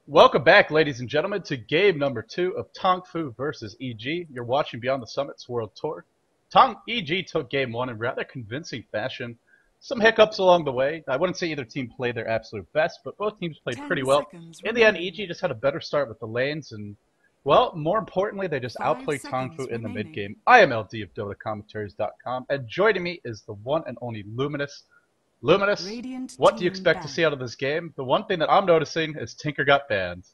Welcome back, ladies and gentlemen, to game number 2 of Tongfu versus EG. You're watching Beyond the Summits World Tour. EG took game 1 in rather convincing fashion. Some hiccups along the way. I wouldn't say either team played their absolute best, but both teams played pretty well. In the end, EG just had a better start with the lanes, and, well, more importantly, they just outplayed Tongfu in the mid-game. I am LD of dotacommentaries.com, and joining me is the one and only Luminous. Luminous, what do you expect to see out of this game? The one thing that I'm noticing is Tinker got banned.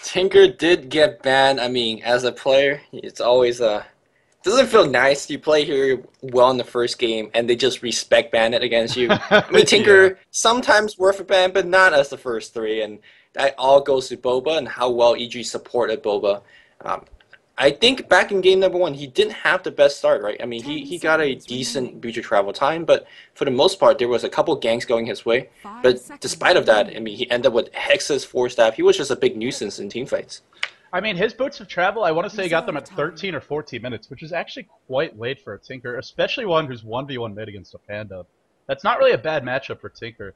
Tinker did get banned. I mean, as a player, it's always doesn't feel nice. You play here well in the first game, and they just respect ban it against you. I mean, Tinker sometimes worth a ban, but not as the first three, and that all goes to Bulba and how well EG supported Bulba. I think back in game number 1, he didn't have the best start, right? I mean, he got a decent future travel time, but for the most part, there was a couple ganks going his way. But despite of that, I mean, he ended up with Hexes, 4-staff. He was just a big nuisance in teamfights. I mean, his boots of travel, I want to say he got them at 13 or 14 minutes, which is actually quite late for a Tinker, especially one who's 1v1 mid against a Panda. That's not really a bad matchup for Tinker.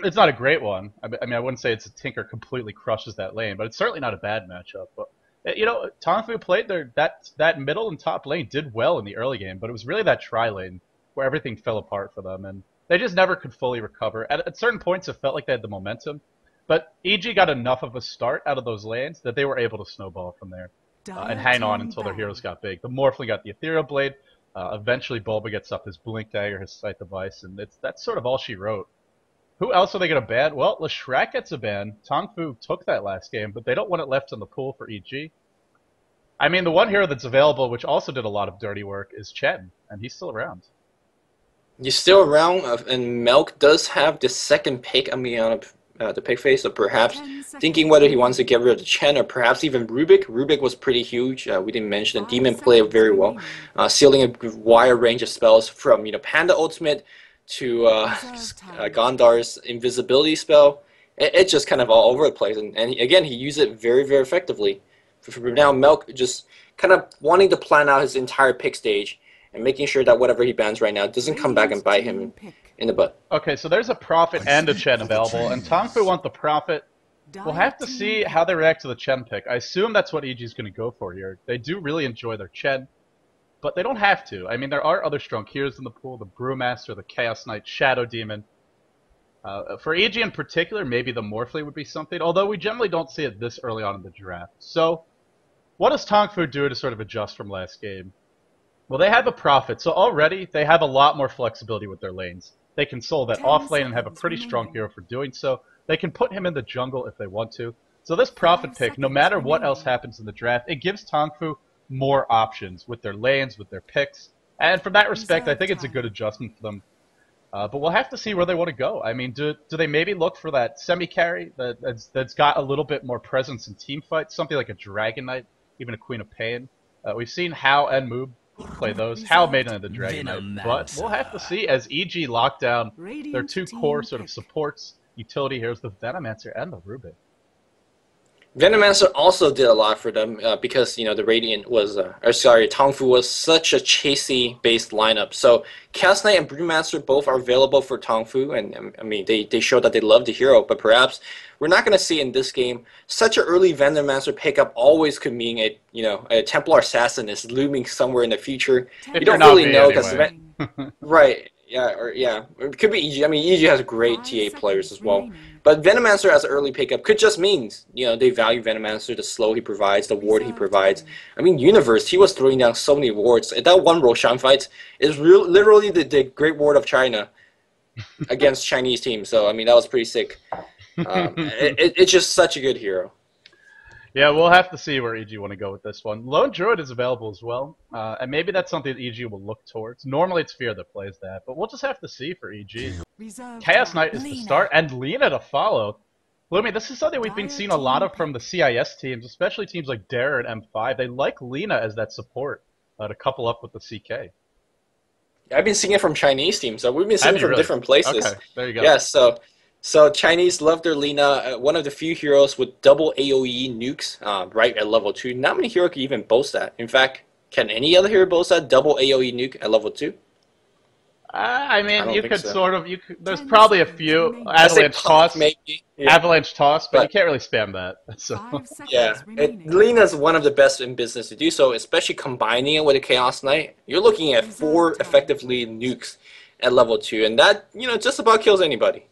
It's not a great one. I mean, I wouldn't say it's a Tinker completely crushes that lane, but it's certainly not a bad matchup. But you know, Tongfu played that middle and top lane did well in the early game, but it was really that tri lane where everything fell apart for them, and they just never could fully recover. At certain points, it felt like they had the momentum, but EG got enough of a start out of those lanes that they were able to snowball from there and hang on until their heroes got big. The Morphling got the Ethereal Blade. Eventually, Bulba gets up his Blink Dagger, his Sight Device, and that's sort of all she wrote. Who else are they going to ban? Well, Leshrac gets a ban. Tongfu took that last game, but they don't want it left in the pool for EG. I mean, the one hero that's available, which also did a lot of dirty work, is Chen, and he's still around. He's still around, and Maelk does have the second pick on the pick phase, so perhaps thinking whether he wants to get rid of Chen or perhaps even Rubik. Rubik was pretty huge. We didn't mention it. Demon played very well, sealing a wide range of spells from Panda Ultimate to Gondar's invisibility spell. It's just kind of all over the place, and again, he used it very, very effectively. For now, Maelk just kind of wanting to plan out his entire pick stage and making sure that whatever he bans right now doesn't come back and bite him in the butt. Okay, so there's a Prophet and a Chen available, and Tongfu want the Prophet. We'll have to see how they react to the Chen pick. I assume that's what EG is going to go for here. They do really enjoy their Chen, but they don't have to. I mean, there are other strong heroes in the pool, the Brewmaster, the Chaos Knight, Shadow Demon. For EG in particular, maybe the Morphling would be something, although we generally don't see it this early on in the draft. So, what does Tongfu do to sort of adjust from last game? Well, they have a Prophet, so already they have a lot more flexibility with their lanes. They can soul that off lane and have a pretty strong hero for doing so. They can put him in the jungle if they want to. So this Prophet pick, no matter what else happens in the draft, it gives Tongfu more options with their lanes, with their picks. And from that respect, I think it's a good adjustment for them. But we'll have to see where they want to go. I mean, do they maybe look for that semi-carry that's got a little bit more presence in team fights? Something like a Dragon Knight, even a Queen of Pain. We've seen Hao and Moob play those. Hao made it the Dragon Knight. But we'll have to see as EG lock down their two core sort of supports, utility heroes, the Venomancer and the Rubik. Venomancer also did a lot for them because the Radiant was, Tongfu was such a chasey-based lineup. So Chaos Knight and Brewmaster both are available for Tongfu, and I mean they showed that they love the hero. But perhaps we're not going to see in this game such an early Venomancer pickup. Always could mean a Templar Assassin is looming somewhere in the future. You don't really know because right. Yeah, it could be EG. I mean, EG has great TA players as well. But Venomancer as an early pickup could just mean, they value Venomancer, the slow he provides, the ward he provides. I mean, Universe, he was throwing down so many wards. That one Roshan fight is literally the Great Ward of China against Chinese teams. So, I mean, that was pretty sick. It's just such a good hero. Yeah, we'll have to see where EG want to go with this one. Lone Druid is available as well, and maybe that's something that EG will look towards. Normally it's Fear that plays that, but we'll just have to see for EG. Chaos Knight is the start, and Lina to follow. Lumi, this is something we've been seeing a lot of from the CIS teams, especially teams like Dare and M5. They like Lina as that support to couple up with the CK. I've been seeing it from Chinese teams, so we've been seeing it from different places. Okay, there you go. Yeah, so Chinese love their Lina, one of the few heroes with double AoE nukes right at level 2. Not many heroes can even boast that. In fact, can any other hero boast that double AoE nuke at level 2? I mean, you could so. sort of. There's probably a few avalanche toss, maybe. Yeah. avalanche toss, but you can't really spam that. So Yeah, Lena's one of the best in business to do so, especially combining it with a Chaos Knight. You're looking at 4 effectively nukes at level 2, and that just about kills anybody.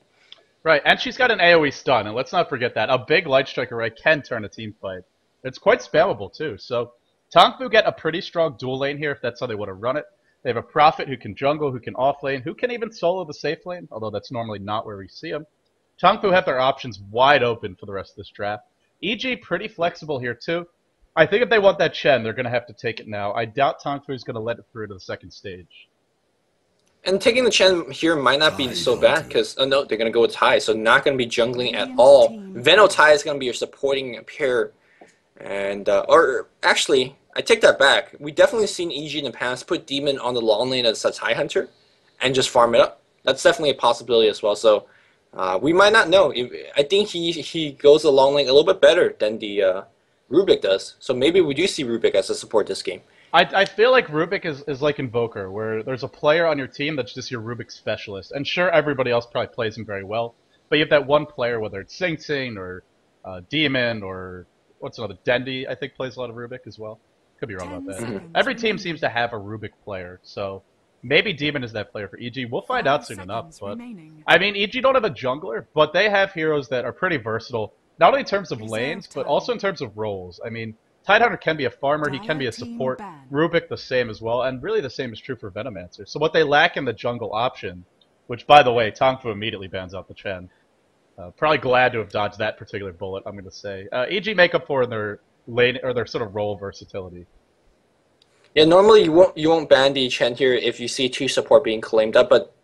right, and she's got an AOE stun, and let's not forget that a big light striker right can turn a team fight. It's quite spammable too. So Tongfu get a pretty strong dual lane here if that's how they want to run it. They have a Prophet who can jungle, who can offlane, who can even solo the safe lane, although that's normally not where we see him. Tongfu have their options wide open for the rest of this draft. EG pretty flexible here too. I think if they want that Chen, they're going to have to take it now. I doubt Tongfu is going to let it through to the second stage. And taking the Chen here might not be so bad, because, oh no, they're going to go with Tai, so not going to be jungling at all. Veno Tai is going to be your supporting pair. And, or actually, I take that back. We definitely seen EG in the past put Demon on the long lane as a TIE Hunter and just farm it up. That's definitely a possibility as well. So we might not know. I think he goes the long lane a little bit better than the Rubik does. So maybe we do see Rubik as a support this game. I feel like Rubik is like Invoker, where there's a player on your team that's just your Rubik specialist. And sure, everybody else probably plays him very well. But you have that one player, whether it's Sing Sing or Demon or what's another, Dendi, I think plays a lot of Rubik as well. Could be wrong about that. Every team seems to have a Rubik player, so maybe Demon is that player for EG. We'll find out soon enough. But I mean, EG don't have a jungler, but they have heroes that are pretty versatile, not only in terms of lanes, but also in terms of roles. I mean, Tidehunter can be a farmer, he can be a support. Rubik the same as well, and really the same is true for Venomancer. So what they lack in the jungle option, which by the way, Tongfu immediately bans out the Chen. Probably glad to have dodged that particular bullet, I'm going to say. EG make up for in their lane or their sort of role versatility. Yeah, normally you won't ban the Chen here if you see 2 support being claimed up, but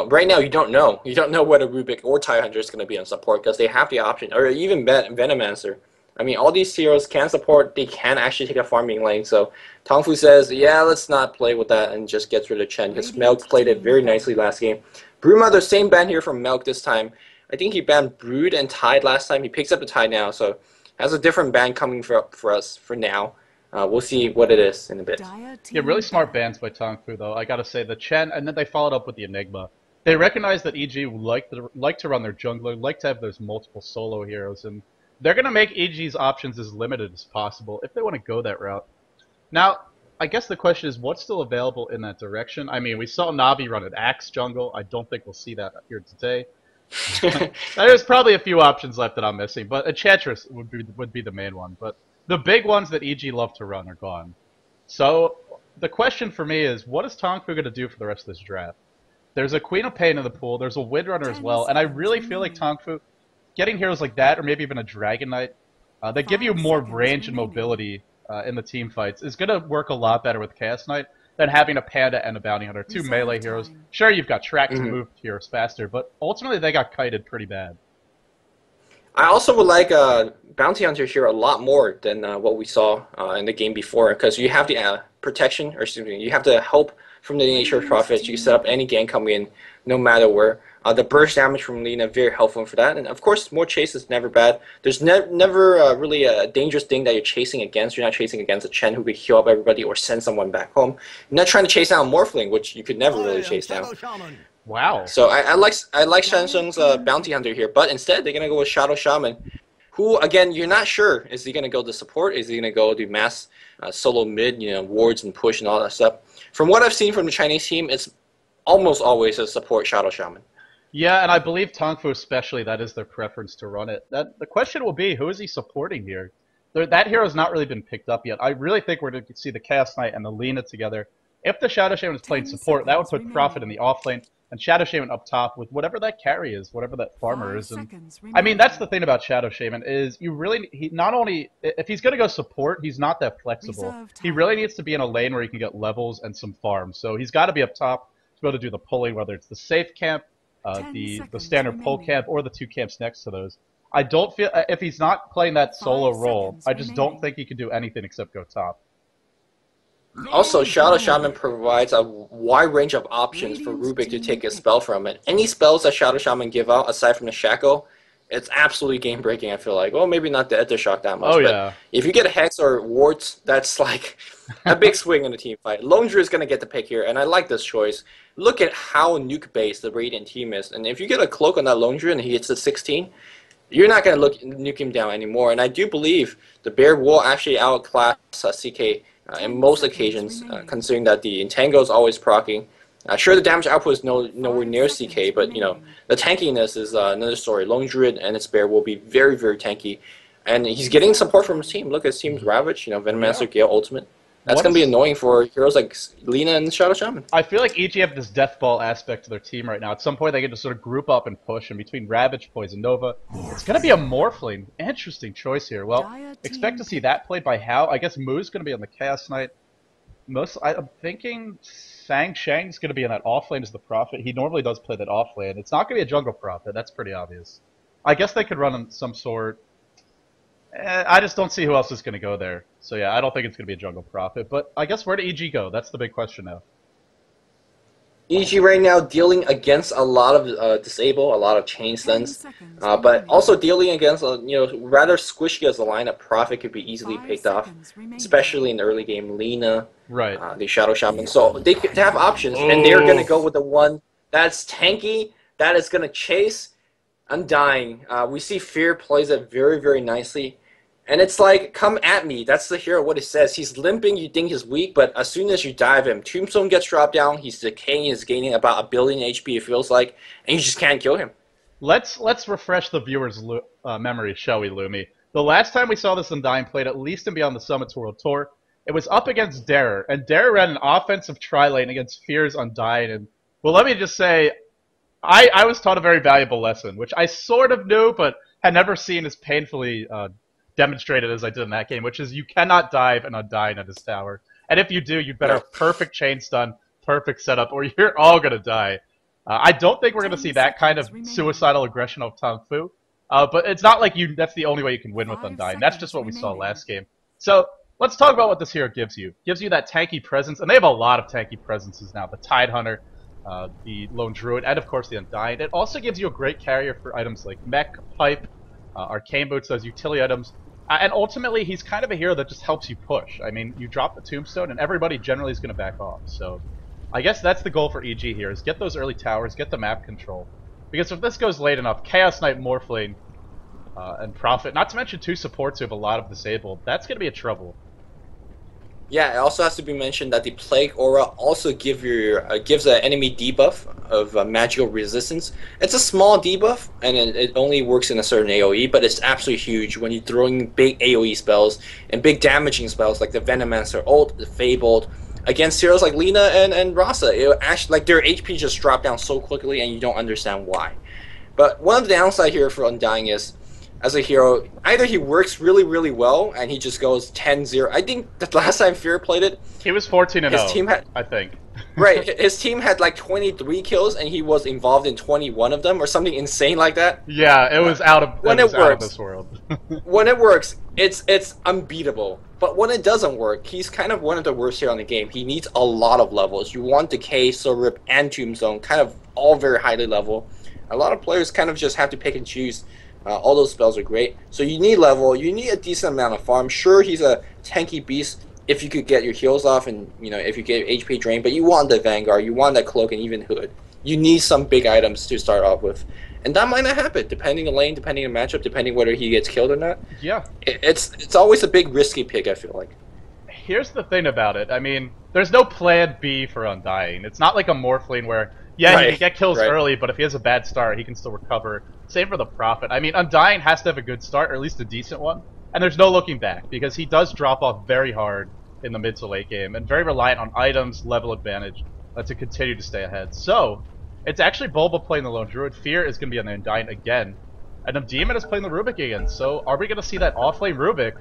right now you don't know. You don't know whether Rubik or TIE Hunter is going to be on support because they have the option, or even Venomancer. I mean, all these heroes can support. They can actually take a farming lane. So Tongfu says, yeah, let's not play with that and just get rid of Chen because maelk played it very nicely last game. Broodmother, same ban here from maelk this time. I think he banned Brood and Tide last time. He picks up the Tide now, so has a different ban coming for us for now. We'll see what it is in a bit. Yeah, really smart bans by Tongfu, though. I gotta say, the Chen, and then they followed up with the Enigma. They recognize that EG like to run their jungler, like to have those multiple solo heroes, and they're gonna make EG's options as limited as possible if they want to go that route. Now, I guess the question is, what's still available in that direction? I mean, we saw Navi run an Axe jungle. I don't think we'll see that here today. There's probably a few options left that I'm missing, but Enchantress would be the main one. But the big ones that EG love to run are gone. So the question for me is, what is Tongfu going to do for the rest of this draft? There's a Queen of Pain in the pool, there's a Windrunner as well, and I really feel like Tongfu, getting heroes like that, or maybe even a Dragon Knight, that give you more range and mobility in the team fights, is going to work a lot better with Chaos Knight than having a Panda and a Bounty Hunter, 2 melee heroes. Sure, you've got Track to move heroes faster, but ultimately they got kited pretty bad. I also would like Bounty Hunter here a lot more than what we saw in the game before, because you have the protection, or excuse me, you have the help from the Nature Prophets. You can set up any gang coming in, no matter where. The burst damage from Lina, very helpful for that. And of course, more chase is never bad. There's never really a dangerous thing that you're chasing against. You're not chasing against a Chen who could heal up everybody or send someone back home. You're not trying to chase down Morphling, which you could never really chase down. Wow. So I like Sansheng's Bounty Hunter here, but instead they're going to go with Shadow Shaman, who, again, you're not sure. Is he going to go to support? Is he going to go to mass solo mid, wards and push and all that stuff? From what I've seen from the Chinese team, it's almost always a support Shadow Shaman. Yeah, and I believe Tongfu especially, that is their preference to run it. The question will be, who is he supporting here? That hero's not really been picked up yet. I really think we're going to see the Chaos Knight and the Lina together. If the Shadow Shaman is playing support, that would put Prophet in the offlane, and Shadow Shaman up top with whatever that carry is, whatever that farmer is. And I mean, that's the thing about Shadow Shaman, is he not only, if he's going to go support, he's not that flexible. He really needs to be in a lane where he can get levels and some farms. So he's got to be up top to be able to do the pulling, whether it's the safe camp, the standard pull camp, or the 2 camps next to those. I don't feel, if he's not playing that solo role, I just don't think he can do anything except go top. Also, Shadow Shaman provides a wide range of options for Rubik to take a spell from it. Any spells that Shadow Shaman give out, aside from the Shackle, it's absolutely game breaking. I feel like, well, maybe not the shock that much, Oh but yeah. if you get a Hex or Wards, that's like a big swing in the team fight. Lone Druid is gonna get the pick here, and I like this choice. Look at how nuke based the Radiant team is, and if you get a cloak on that Lone Druid and he hits the 16, you're not gonna nuke him down anymore. And I do believe the Bear will actually outclass CK in most occasions, considering that the Entangle is always proccing. Sure, the damage output is nowhere near CK, but you know the tankiness is another story. Lone Druid and its Bear will be very, very tanky, and he's getting support from his team. Look at his team's Ravage, you know, Venomancer, Gale Ultimate. That's going to be annoying for heroes like Lina and Shadow Shaman. I feel like EG have this death ball aspect to their team right now. At some point, they get to sort of group up and push, and between Ravage, Poison Nova, it's going to be a Morphling. Interesting choice here. Well, expect to see that played by How. I guess Moo's going to be on the Chaos Knight. I'm thinking Sansheng's going to be in that offlane as the Prophet. He normally does play that offlane. It's not going to be a jungle Prophet. That's pretty obvious. I guess they could run on some sort. I just don't see who else is going to go there. So yeah, I don't think it's going to be a jungle Prophet. But I guess where do EG go? That's the big question now. EG right now dealing against a lot of disable, a lot of chain stuns, but also dealing against rather squishy as a lineup. Prophet could be easily picked off, especially in the early game. Lina, right? The Shadow Shaman, so they have options, and they're gonna go with the one that's tanky, that is gonna chase Undying. We see Fear plays it very, very nicely. And it's like, come at me. That's the hero, what it says. He's limping, you think he's weak, but as soon as you dive him, Tombstone gets dropped down, he's decaying, he's gaining about 1 billion HP, it feels like, and you just can't kill him. Let's refresh the viewers' memory, shall we, Lumi? The last time we saw this Undying played, at least in Beyond the Summits World Tour, it was up against Darer, and Darer ran an offensive tri-lane against Fear's Undying, and, well, let me just say, I was taught a very valuable lesson, which I sort of knew, but had never seen as painfully demonstrated as I did in that game, which is you cannot dive an Undying at his tower. And if you do, you better have perfect chain stun, perfect setup, or you're all going to die. I don't think we're going to see that kind of suicidal aggression of Tongfu, but it's not like that's the only way you can win with Undying. That's just what we saw last game. So let's talk about what this hero gives you. Gives you that tanky presence, and they have a lot of tanky presences now. The Tide Hunter, the Lone Druid, and of course the Undying. It also gives you a great carrier for items like Mech, Pipe, Arcane Boots, those utility items. And ultimately, he's kind of a hero that just helps you push. I mean, you drop the Tombstone, and everybody generally is going to back off. So I guess that's the goal for EG here, is get those early towers, get the map control. Because if this goes late enough, Chaos Knight, Morphling, and Prophet, not to mention 2 supports who have a lot of disabled, that's going to be a trouble. Yeah, it also has to be mentioned that the Plague Aura also gives an enemy debuff of magical resistance. It's a small debuff, and it only works in a certain AoE, but it's absolutely huge when you're throwing big AoE spells and big damaging spells like the Venomancer ult, the Fabled, against heroes like Lina and Rasa. It actually, like, their HP just drop down so quickly, and you don't understand why. But one of the downside here for Undying is, as a hero, either he works really, really well and he just goes 10-0. I think the last time Fear played it, he was 14-0. His team had, I think. Right, his team had like 23 kills and he was involved in 21 of them or something insane like that. Yeah, it was out of this world. When it works, it's unbeatable. But when it doesn't work, he's kind of one of the worst here on the game. He needs a lot of levels. You want Decay, Soul Rip, and Tombstone, kind of all very highly level. A lot of players kind of just have to pick and choose. All those spells are great. So you need level, you need a decent amount of farm. Sure, he's a tanky beast if you could get your heals off and, you know, if you get HP drain, but you want the Vanguard, you want that Cloak and even Hood. You need some big items to start off with. And that might not happen, depending on lane, depending on matchup, depending whether he gets killed or not. Yeah. It's always a big risky pick, I feel like. Here's the thing about it. I mean, there's no plan B for Undying. It's not like a Morphling where, yeah, he can get kills early, but if he has a bad start, he can still recover. Same for the Prophet. I mean, Undying has to have a good start, or at least a decent one. And there's no looking back, because he does drop off very hard in the mid to late game, and very reliant on items, level advantage, to continue to stay ahead. So, it's actually Bulba playing the Lone Druid. Fear is going to be on the Undying again. And the Demon is playing the Rubik again. So, are we going to see that off-lane Rubik?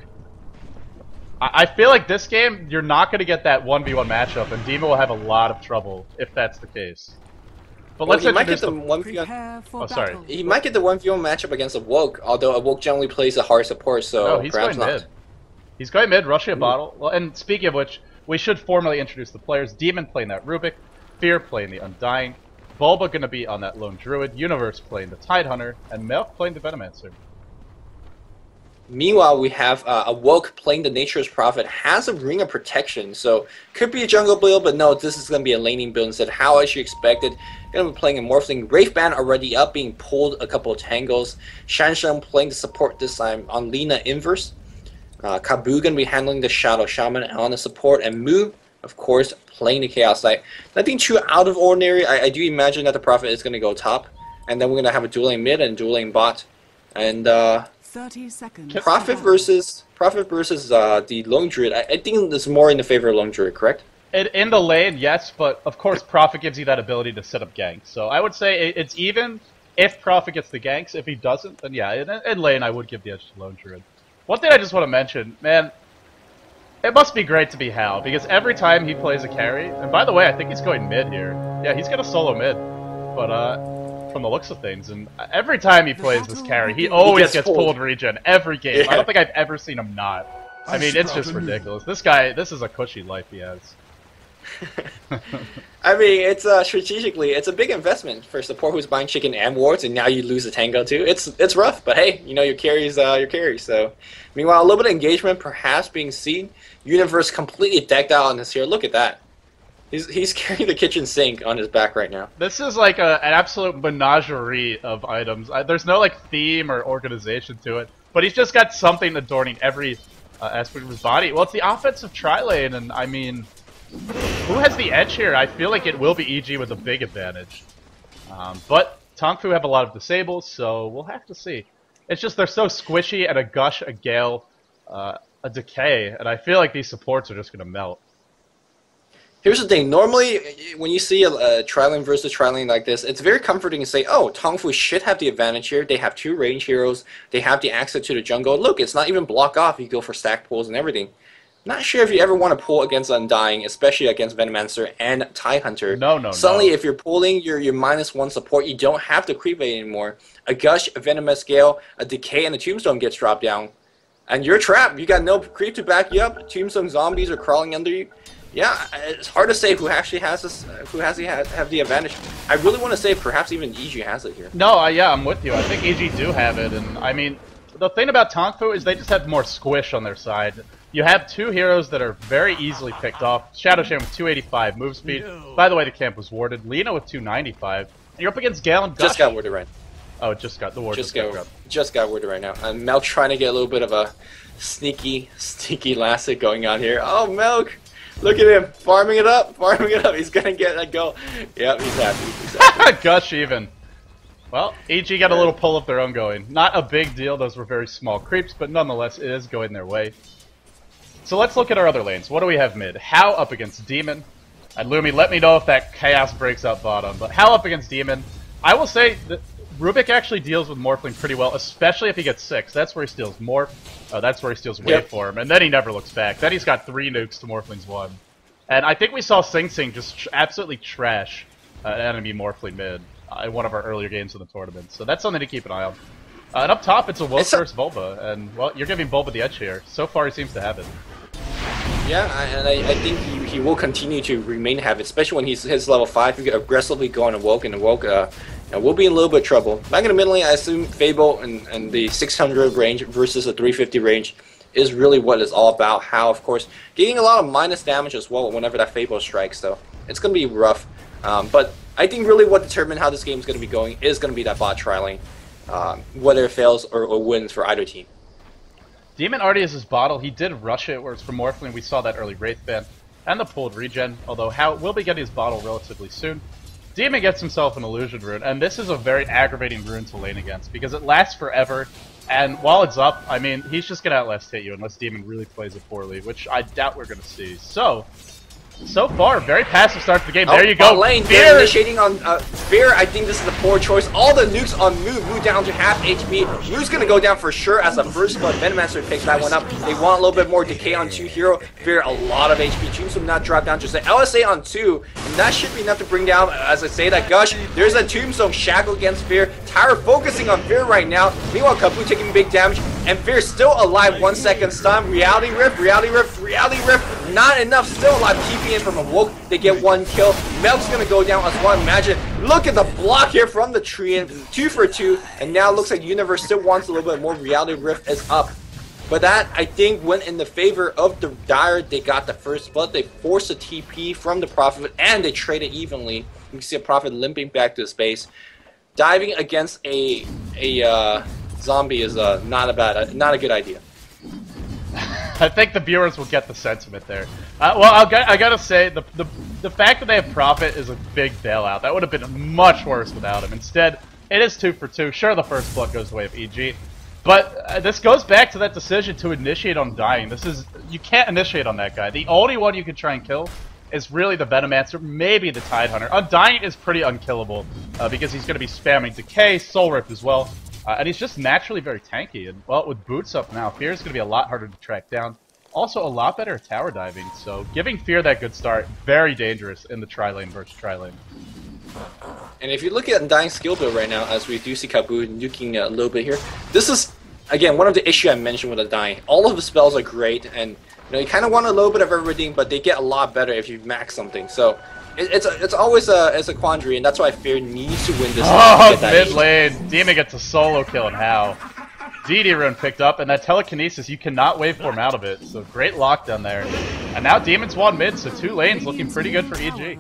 I feel like this game, you're not going to get that 1v1 matchup, and Demon will have a lot of trouble if that's the case. But let's introduce the 1v1. Oh, sorry. He might get the 1v1 matchup against Awoke, although Awoke generally plays a hard support, so he's perhaps going not. mid. He's going mid, rushing a bottle. Well, and speaking of which, we should formally introduce the players. Demon playing that Rubik, Fear playing the Undying. Bulba going to be on that Lone Druid, Universe playing the Tidehunter, and maelk playing the Venomancer. Meanwhile, we have Awoke playing the Nature's Prophet, has a Ring of Protection, so could be a jungle build, but no, this is going to be a laning build instead. How I should expected. Going to be playing a Morphling. Wraithband already up, being pulled a couple of tangles. Sansheng playing the support this time on luminousinverse. Kabu going to be handling the Shadow Shaman on the support, and Mu, of course, playing the Chaos Knight. Nothing too out of ordinary. I do imagine that the Prophet is going to go top, and then we're going to have a dual lane mid and dual lane bot. And 30 seconds. Prophet versus the Lone Druid. I think it's more in the favor of Lone Druid, correct? In the lane, yes, but of course Prophet gives you that ability to set up ganks. So I would say it's even if Prophet gets the ganks. If he doesn't, then yeah, in lane I would give the edge to Lone Druid. One thing I just want to mention, man, it must be great to be Hal, because every time he plays a carry, and by the way, I think he's going mid here. Yeah, he's going to solo mid, but from the looks of things, and every time he plays this carry, he always gets pulled regen, every game. Yeah. I don't think I've ever seen him not. I mean, it's just ridiculous. This guy, this is a cushy life he has. I mean, it's strategically, it's a big investment for support who's buying chicken and wards, and now you lose a tango too. It's rough, but hey, you know your carries your carry. So, meanwhile, a little bit of engagement perhaps being seen. Universe completely decked out on this here. Look at that. He's carrying the kitchen sink on his back right now. This is like an absolute menagerie of items. There's no like theme or organization to it, but he's just got something adorning every aspect of his body. Well, it's the offensive tri-lane, and I mean, who has the edge here? I feel like it will be EG with a big advantage. But Tongfu have a lot of disables, so we'll have to see. It's just they're so squishy, and a Gush, a Gale, a Decay, and I feel like these supports are just going to melt. Here's the thing. Normally, when you see a tri-lane versus tri-lane like this, it's very comforting to say, oh, Tongfu should have the advantage here. They have 2 range heroes. They have the access to the jungle. Look, it's not even block off. You go for stack pulls and everything. Not sure if you ever want to pull against Undying, especially against Venomancer and Tidehunter. No. Suddenly, if you're pulling your -1 support, you don't have to creep it anymore. A Gush, a Venomous Gale, a Decay, and a Tombstone gets dropped down. And you're trapped. You got no creep to back you up. Tombstone zombies are crawling under you. Yeah, it's hard to say who actually has this, have the advantage. I really want to say perhaps even EG has it here. No, yeah, I'm with you. I think EG do have it, and I mean, the thing about Tongfu is they just have more squish on their side. You have 2 heroes that are very easily picked off. Shadow Shaman with 285 move speed. No. By the way, the camp was warded. Lena with 295. And you're up against Gale and Gush. Just got warded right. Oh, it just got the ward. Just got warded right now. And maelk trying to get a little bit of a sneaky lasset going on here. Oh, maelk! Look at him, farming it up. He's gonna get a goal. Yep, he's happy. Gush even. Well, EG got a little pull of their own going. Not a big deal, those were very small creeps, but nonetheless, it is going their way. So let's look at our other lanes. What do we have mid? How up against Demon. And Lumi, let me know if that Chaos breaks up bottom. But How up against Demon. I will say that Rubik actually deals with Morphling pretty well, especially if he gets 6. That's where he steals Morph. That's where he steals Waveform. And then he never looks back. Then he's got 3 nukes to Morphling's 1. And I think we saw Sing Sing just absolutely trash enemy Morphling mid in one of our earlier games in the tournament. So that's something to keep an eye on. And up top, it's a Awoke versus Bulba. And, well, you're giving Bulba the edge here. So far, he seems to have it. Yeah, and I think he will continue to remain have it, especially when he's level 5. He can aggressively go on Awoke, and Awoke will be in a little bit of trouble. Back in the mid lane, I assume Fable and the 600 range versus the 350 range is really what it's all about. How, of course, getting a lot of minus damage as well whenever that Fable strikes, so it's going to be rough. But I think really what determines how this game is going to be going is going to be that bot tri-lane, whether it fails or wins for either team. Demon already has his bottle. He did rush it, whereas for Morphling, we saw that early Wraith Band and the pulled regen, although How will be getting his bottle relatively soon. Demon gets himself an Illusion Rune, and this is a very aggravating rune to lane against, because it lasts forever, and while it's up, I mean, he's just going to outlast hit you unless Demon really plays it poorly, which I doubt we're going to see. So far, very passive start to the game. There you go. Lane, they're initiating on Fear. I think this is a poor choice. All the nukes on Mu down to half HP. Mu's going to go down for sure as a first blood. Venomancer picks that one up. They want a little bit more decay on 2 hero. Fear, a lot of HP. Tombstone not drop down. Just an LSA on 2. And that should be enough to bring down, as I say, that Gush. There's a Tombstone shackle against Fear. Tyra focusing on Fear right now. Meanwhile, Kabu taking big damage. And Fear still alive. 1 second stun. Reality Rift. not enough, still alive, keeping it from awoke. They get 1 kill. maelk's gonna go down as well. Imagine, look at the block here from the tree, and 2 for 2, and now it looks like Universe still wants a little bit more. Reality Rift is up. But that, I think, went in the favor of the Dire. They got the first blood. They forced a TP from the Prophet, and they traded evenly. You can see a Prophet limping back to his base. Diving against a zombie is not a good idea. I think the viewers will get the sentiment there. Well, I gotta say, the fact that they have Prophet is a big bailout. That would have been much worse without him. Instead, it is 2 for 2. Sure, the first blood goes the way of EG. But this goes back to that decision to initiate on Dying. You can't initiate on that guy. The only one you can try and kill is really the Venomancer, maybe the Tidehunter. Undying is pretty unkillable because he's going to be spamming Decay, Soul Rift as well. And he's just naturally very tanky. And, well, with boots up now, Fear is going to be a lot harder to track down. Also, a lot better at tower diving. So, giving Fear that good start, very dangerous in the tri-lane versus tri-lane. And if you look at Undying's skill build right now, as we do see Kabu nuking a little bit here, this is, again, one of the issues I mentioned with Undying. All of the spells are great, and you kind of want a little bit of everything, but they get a lot better if you max something. So it's always a quandary, and that's why Fear needs to win this. Oh, mid lane, Demon gets a solo kill, and how? DD rune picked up, and that telekinesis, you cannot waveform out of it. So great lockdown there. And now Demon's 1 mid, so 2 lanes looking pretty good for EG.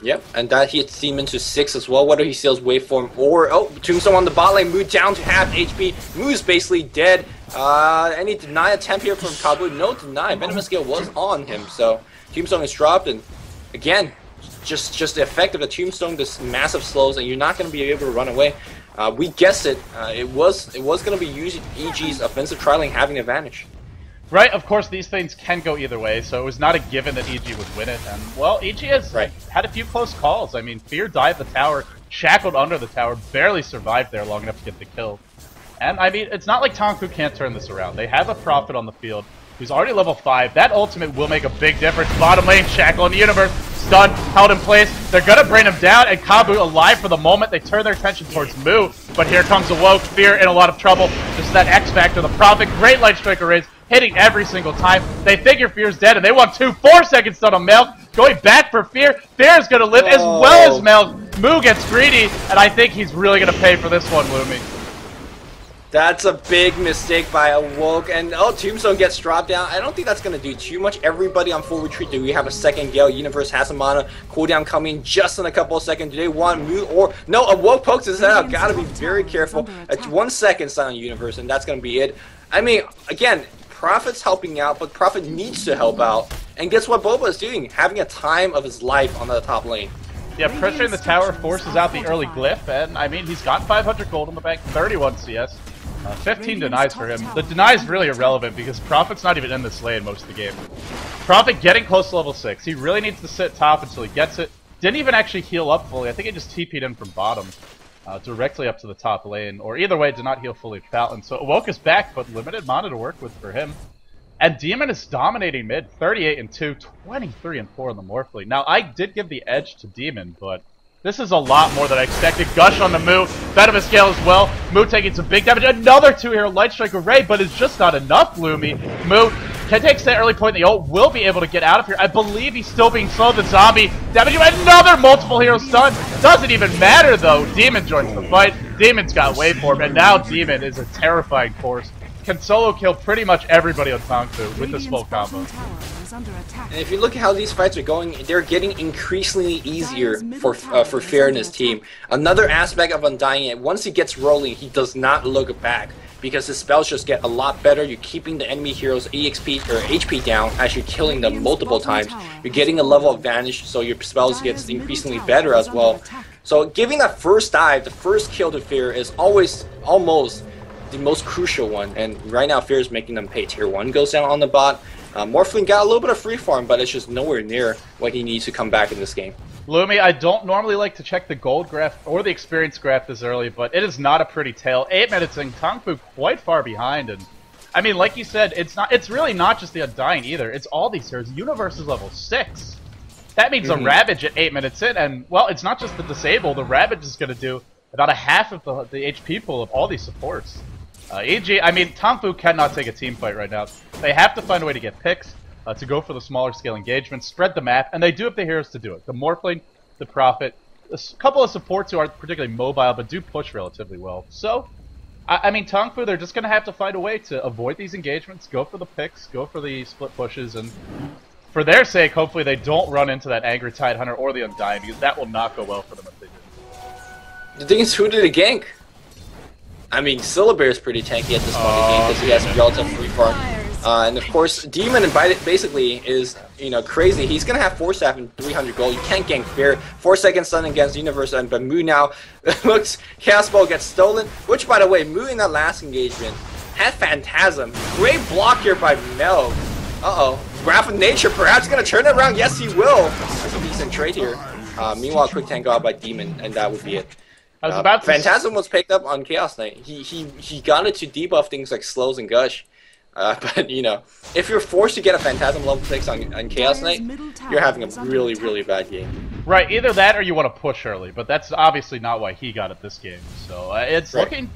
Yep, and that hits Demon to 6 as well, whether he steals waveform or... Oh, Tombstone on the bot lane, Moo down to half HP. Moo's basically dead. Any deny attempt here from Kabu? No deny. Venomous Gale was on him, so Tombstone is dropped, and again, just the effect of the Tombstone, this massive slows, and you're not going to be able to run away. We guessed it. It was going to be EG's offensive tri-lane having the advantage. Right, of course these things can go either way, so it was not a given that EG would win it. And, well, EG has had a few close calls. I mean, Fear dived the tower, shackled under the tower, barely survived there long enough to get the kill. And, I mean, it's not like Tongfu can't turn this around. They have a Prophet on the field who's already level 5. That ultimate will make a big difference. Bottom lane, shackle in the universe, stun, held in place. They're gonna bring him down, and Kabu alive for the moment. They turn their attention towards Moo, but here comes Awoke. Fear in a lot of trouble. This is that X Factor, the Prophet. Great Light Striker raise, hitting every single time. They figure Fear's dead, and they want 2 4-second stun on maelk. Going back for Fear. Fear is gonna live as well as maelk. Moo gets greedy, and I think he's really gonna pay for this one, Lumi. That's a big mistake by Awoke, and Tombstone gets dropped down. I don't think that's going to do too much. Everybody on full retreat. Do we have a second Gale? Universe has a mana. Cooldown coming just in a couple of seconds. Do they want Moo or... No, Awoke pokes his head out. Gotta be very careful. It's 1 second stun on Universe, and that's going to be it. I mean, again, Prophet's helping out, but Prophet needs to help out. And guess what Bulba is doing? Having a time of his life on the top lane. Yeah, pressuring the tower forces out the early glyph, and I mean, he's got 500 gold in the bank, 31 CS. 15 denies for him. The deny is really irrelevant because Prophet's not even in this lane most of the game. Prophet getting close to level 6. He really needs to sit top until he gets it. Didn't even actually heal up fully. I think he just TP'd in from bottom. Directly up to the top lane. Or either way, did not heal fully Fountain. So Awoke is back, but limited mana to work with for him. And Demon is dominating mid. 38 and 2, 23 and 4 in the Morphling. Now, I did give the edge to Demon, but... this is a lot more than I expected. Gush on the Moo. Venomous Gale as well. Moo taking some big damage. Another 2-hero Light Strike Array, but it's just not enough, Lumi. Moo takes that early point. The ult will be able to get out of here. I believe he's still being slowed. The zombie damaging another multiple hero stun. Doesn't even matter, though. Demon joins the fight. Demon's got waveform, and now Demon is a terrifying force. Can solo kill pretty much everybody on Tongfu with this full combo. And if you look at how these fights are going, they're getting increasingly easier for Fear and his team. Another aspect of Undying, once he gets rolling, he does not look back because his spells just get a lot better. You're keeping the enemy heroes' EXP or HP down as you're killing them multiple times. You're getting a level advantage, so your spells gets increasingly better as well. So giving that first dive, the first kill to Fear is always almost the most crucial one. And right now Fear is making them pay. Tier 1 goes down on the bot. Morphling got a little bit of free farm, but it's just nowhere near what he needs to come back in this game. Lumi, I don't normally like to check the gold graph or the experience graph this early, but it is not a pretty tale. 8 minutes in, Tongfu quite far behind, and I mean, like you said, it's really not just the Undying either. It's all these heroes. Universe is level 6. That means a Ravage at 8 minutes in, and well, it's not just the disable. The Ravage is going to do about a half of the HP pool of all these supports. EG, I mean, Tongfu cannot take a team fight right now. They have to find a way to get picks. to go for the smaller scale engagement, spread the map, and they do have the heroes to do it. The Morphling, the Prophet, a couple of supports who aren't particularly mobile but do push relatively well. So, I mean, Tongfu, they're just going to have to find a way to avoid these engagements, go for the picks, go for the split pushes, and for their sake, hopefully they don't run into that Angry Tide Hunter or the Undying, because that will not go well for them if they do. The thing is, who did a gank? I mean, Syllabear is pretty tanky at this point in the game because he has relative free farm. And of course, Demon basically is, you know, crazy. He's gonna have 4 staff and 300 gold. You can't gank Fear. 4-second stun against Universe, but Mu now looks Chaos Ball gets stolen. Which, by the way, Mu in that last engagement had Phantasm. Great block here by maelk. Wrath of Nature perhaps gonna turn it around. Yes, he will. That's a decent trade here. Meanwhile, quick tank out by Demon, and that would be it. Phantasm was picked up on Chaos Knight. He got it to debuff things like slows and gush. But you know, if you're forced to get a Phantasm level 6 on Chaos Knight, you're having a really, really bad game. Right, either that or you want to push early, but that's obviously not why he got it this game. So it's looking...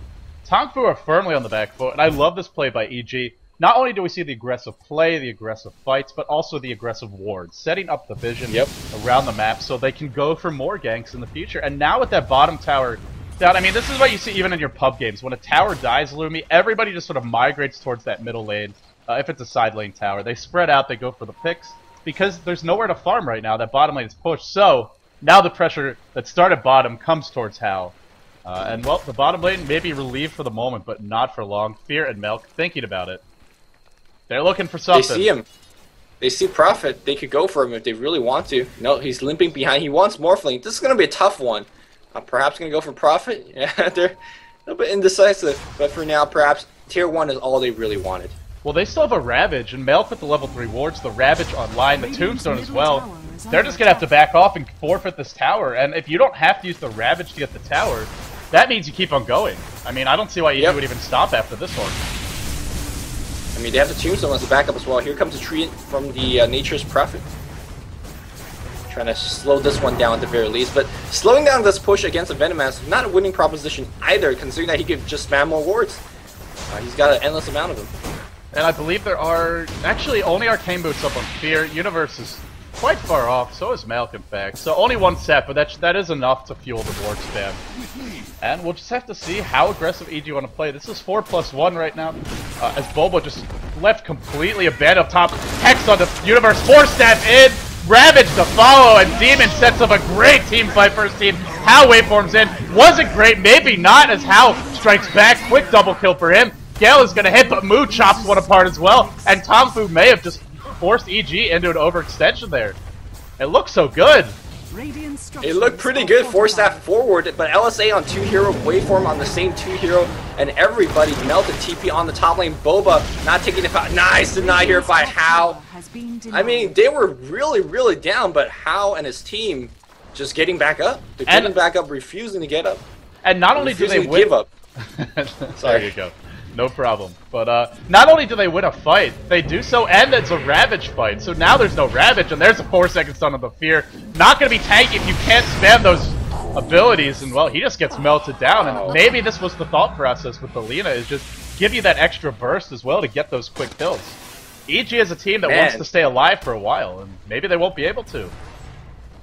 Tongfu are firmly on the back foot, and I love this play by EG. Not only do we see the aggressive play, the aggressive fights, but also the aggressive wards, setting up the vision around the map so they can go for more ganks in the future. And now with that bottom tower down, I mean, this is what you see even in your pub games. When a tower dies, Lumi, everybody just sort of migrates towards that middle lane. If it's a side lane tower, they spread out, they go for the picks, because there's nowhere to farm right now. That bottom lane is pushed, so now the pressure that started bottom comes towards Hal. And, well, the bottom lane may be relieved for the moment, but not for long. Fear and maelk thinking about it. They're looking for something. They see him. They see Prophet. They could go for him if they really want to. No, he's limping behind. He wants Morphling. This is going to be a tough one. Perhaps going to go for Prophet. Yeah, they're a little bit indecisive. But for now, perhaps Tier 1 is all they really wanted. Well, they still have a Ravage, and maelk with the level 3 wards, the Ravage online, the Tombstone as well. They're just going to have to back off and forfeit this tower. And if you don't have to use the Ravage to get the tower, that means you keep on going. I mean, I don't see why you would even stop after this one. I mean, they have the Tombstone as a backup as well. Here comes a treant from the Nature's Prophet. Trying to slow this one down at the very least. But slowing down this push against a Venomass is not a winning proposition either, considering that he could just spam more wards. He's got an endless amount of them. And I believe there are actually only Arcane Boots up on Fear. Universe is quite far off, so is maelk in fact. So only one set, but that is enough to fuel the ward spam. And we'll just have to see how aggressive EG want to play. This is 4+1 right now, as Bulba just left completely abandoned up top. Hex on the Universe, 4-step in, Ravage to follow, and Demon sets up a great team fight for his team. Hal waveforms in, wasn't great, maybe not, as Hal strikes back, quick double kill for him. Gale is going to hit, but Mu chops one apart as well, and Tongfu may have just forced EG into an overextension there. It looks so good. It looked pretty good, 4-staff forward, but LSA on 2-hero, waveform on the same 2-hero, and everybody melted TP on the top lane. Bulba not taking it out. Nice deny here by Hal. I mean, they were really, really down, but Hal and his team just getting back up. They're getting back up, refusing to get up. And not only do they give up. There you go. No problem. But not only do they win a fight, they do so and it's a Ravage fight. So now there's no Ravage, and there's a 4-second stun on the Fear. Not going to be tanky if you can't spam those abilities, and well, he just gets melted down. And maybe this was the thought process with the Lina, is just give you that extra burst as well to get those quick kills. EG is a team that wants to stay alive for a while, and maybe they won't be able to.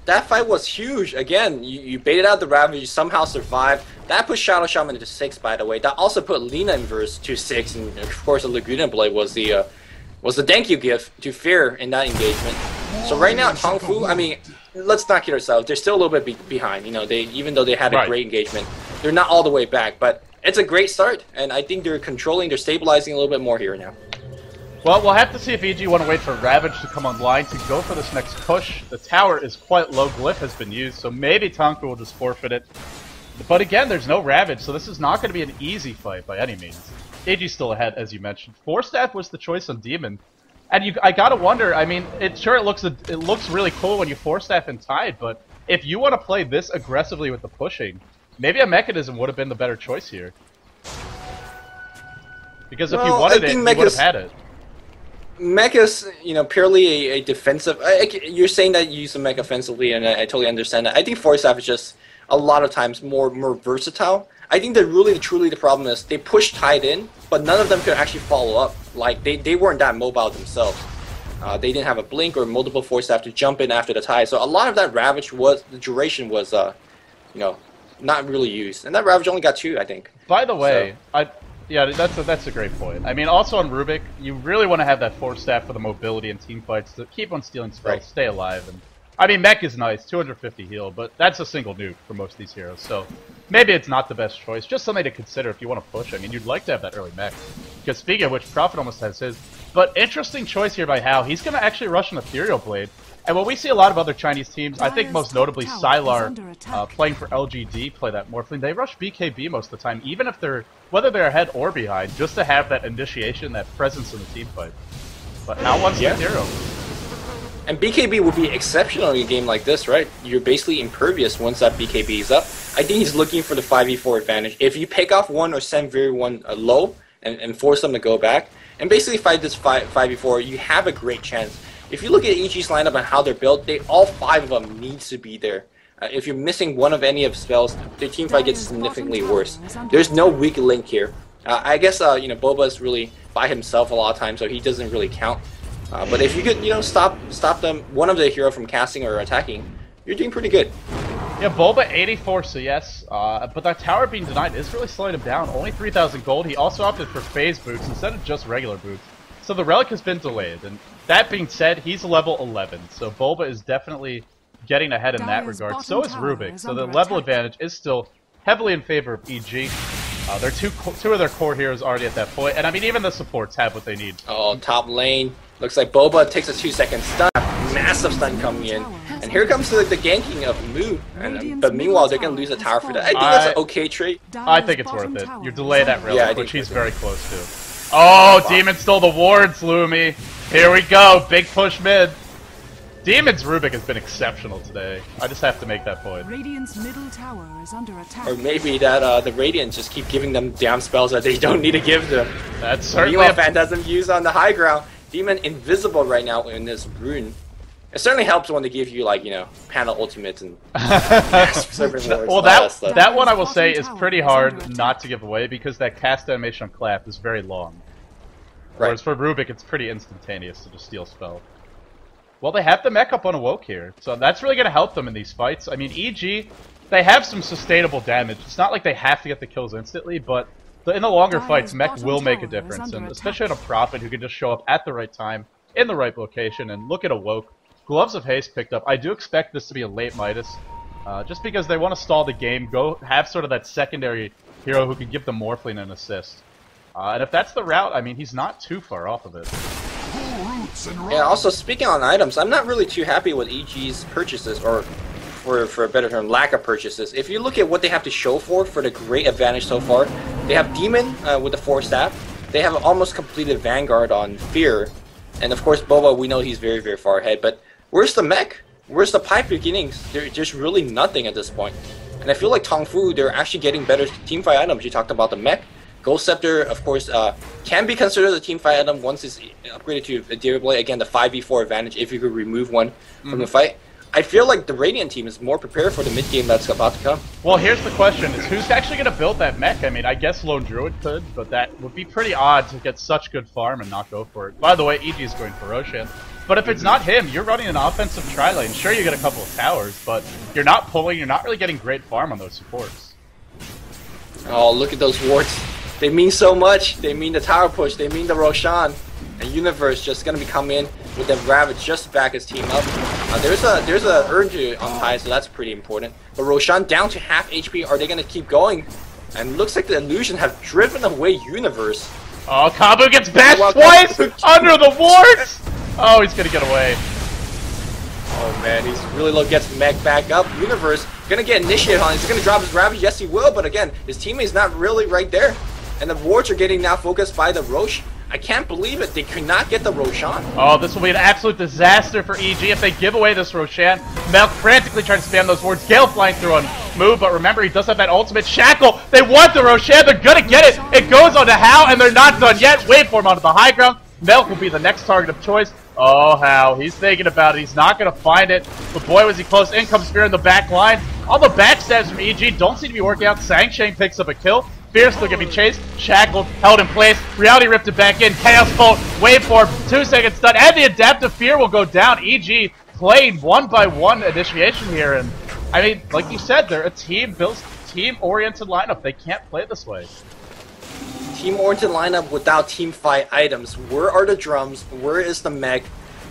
That fight was huge. Again, you baited out the Ravage, you somehow survived. That put Shadow Shaman to 6, by the way. That also put Lina Inverse to 6, and of course the Laguna Blade was the thank you gift to Fear in that engagement. So right now, Tongfu, I mean, let's not kid ourselves. They're still a little bit behind. You know, even though they had a great engagement, they're not all the way back. But it's a great start, and I think they're stabilizing a little bit more here now. Well, we'll have to see if EG want to wait for Ravage to come online to go for this next push. The tower is quite low. Glyph has been used, so maybe Tongfu will just forfeit it. But again, there's no Ravage, so this is not going to be an easy fight by any means. EG's still ahead, as you mentioned. 4-staff was the choice on Demon. And I gotta wonder, I mean, it looks really cool when you 4-staff in Tide, but if you want to play this aggressively with the pushing, maybe a Mechanism would have been the better choice here. Because if you wanted it, you would have had it. Mech is, you know, purely a defensive. You're saying that you use the mech offensively, and I totally understand that. I think 4-staff is just a lot of times more versatile. I think that really, truly, the problem is they push Tide in, but none of them could actually follow up. Like they weren't that mobile themselves. They didn't have a blink or multiple force staff to jump in after the tie. So a lot of that Ravage the duration was, you know, not really used. And that Ravage only got 2, I think. By the way, yeah, that's a great point. I mean, also on Rubik, you really want to have that force staff for the mobility and team fights to keep on stealing spells, stay alive. And I mean, mech is nice, 250 heal, but that's a single nuke for most of these heroes. So maybe it's not the best choice. Just something to consider if you want to push. I mean, you'd like to have that early mech. Because speaking of which, Prophet almost has his. But interesting choice here by Hao. He's going to actually rush an Ethereal Blade. And when we see a lot of other Chinese teams, I think most notably Sylar playing for LGD play that Morphling, they rush BKB most of the time, even if whether they're ahead or behind, just to have that initiation, that presence in the team fight. But Hao wants the Ethereal. And BKB would be exceptional in a game like this, right? You're basically impervious once that BKB is up. I think he's looking for the 5v4 advantage. If you pick off one or send very one low and force them to go back, and basically fight this 5v4, you have a great chance. If you look at EG's lineup and how they're built, all 5 of them needs to be there. If you're missing one of any of spells, their team fight gets significantly worse. There's no weak link here. I guess you know, Bulba is really by himself a lot of times, so he doesn't really count. But if you could, you know, stop them, one of the hero from casting or attacking, you're doing pretty good. Yeah, Bulba 84 CS, but that tower being denied is really slowing him down. Only 3,000 gold. He also opted for phase boots instead of just regular boots. So the relic has been delayed, and that being said, he's level 11, so Bulba is definitely getting ahead in that regard. So is Rubik, so the level advantage is still heavily in favor of EG. They're two of their core heroes already at that point, and I mean, even the supports have what they need. Oh, top lane. Looks like Bulba takes a 2-second stun. Massive stun coming in. And here comes the ganking of Mu. But meanwhile, they're going to lose a tower for that. I think that's an okay trade. I think it's worth it. You delay that relic, which he's very close to. Oh, Demon stole the wards, Lumi. Here we go. Big push mid. Demon's Rubik has been exceptional today. I just have to make that point. Radiant's middle tower is under attack. Or maybe that the Radiants just keep giving them damn spells that they don't need to give them. That's certainly Meanwhile, Phantasm used on the high ground. Demon invisible right now in this rune. It certainly helps when they give you, like, you know, panel ultimates and well, that one I will say is pretty hard not to give away because that cast animation on Clap is very long. Whereas for Rubik, it's pretty instantaneous to just steal spell. Well, they have the mech up on Awoke here, so that's really going to help them in these fights. I mean, EG, they have some sustainable damage. It's not like they have to get the kills instantly, but in the longer fights, mech will make a difference, and especially on a Prophet who can just show up at the right time, in the right location, and look at Awoke. Gloves of Haste picked up. I do expect this to be a late Midas, just because they want to stall the game, have sort of that secondary hero who can give the Morphling an assist. And if that's the route, I mean, he's not too far off of it. Yeah, also speaking on items, I'm not really too happy with EG's purchases, or for a better term, lack of purchases. If you look at what they have to show for the great advantage so far, they have Demon with the 4 staff, they have an almost completed Vanguard on Fear, and of course Boba, we know he's very, very far ahead, but where's the mech? Where's the pipe beginnings? There's really nothing at this point. And I feel like Tongfu, they're actually getting better teamfight items. You talked about the mech. Gold Scepter, of course, can be considered a teamfight item once it's upgraded to a Demon Blade. Again, the 5v4 advantage if you could remove one from the fight. I feel like the Radiant team is more prepared for the mid-game that's about to come. Well, here's the question, is who's actually going to build that mech? I mean, I guess Lone Druid could, but that would be pretty odd to get such good farm and not go for it. By the way, EG is going for Roshan. But if it's not him, you're running an offensive tri-lane. Sure, you get a couple of towers, but you're not pulling, you're not really getting great farm on those supports. Oh, look at those wards. They mean so much. They mean the tower push. They mean the Roshan. And Universe just going to be coming in with the Ravage just to back his team up. There's a urge on high, so that's pretty important. But Roshan down to half HP. Are they going to keep going? And looks like the Illusion have driven away Universe. Oh, Kabu gets bashed twice under the wards! Oh, he's going to get away. Oh man, he's really low. Gets mech back up. Universe going to get initiated on. He's going to drop his Ravage. Yes, he will. But again, his teammate's not really right there. And the wards are getting now focused by the Rosh. I can't believe it. They could not get the Roshan. Oh, this will be an absolute disaster for EG if they give away this Roshan. Maelk frantically trying to spam those wards. Gale flying through on Move, but remember, he does have that ultimate shackle. They want the Roshan. They're going to get it. It goes on to Hao, and they're not done yet. Wait for him onto the high ground. Maelk will be the next target of choice. Oh, Hao. He's thinking about it. He's not going to find it. But boy, was he close. In comes Spear in the back line. All the backstabs from EG don't seem to be working out. Sansheng picks up a kill. Fear still gonna be chased, shackled, held in place. Reality ripped it back in. Chaos Bolt, waveform, 2 seconds stun, and the adaptive fear will go down. EG playing 1-by-1 initiation here, and I mean, like you said, they're a team-oriented lineup. They can't play this way. Team-oriented lineup without team fight items. Where are the drums? Where is the mech?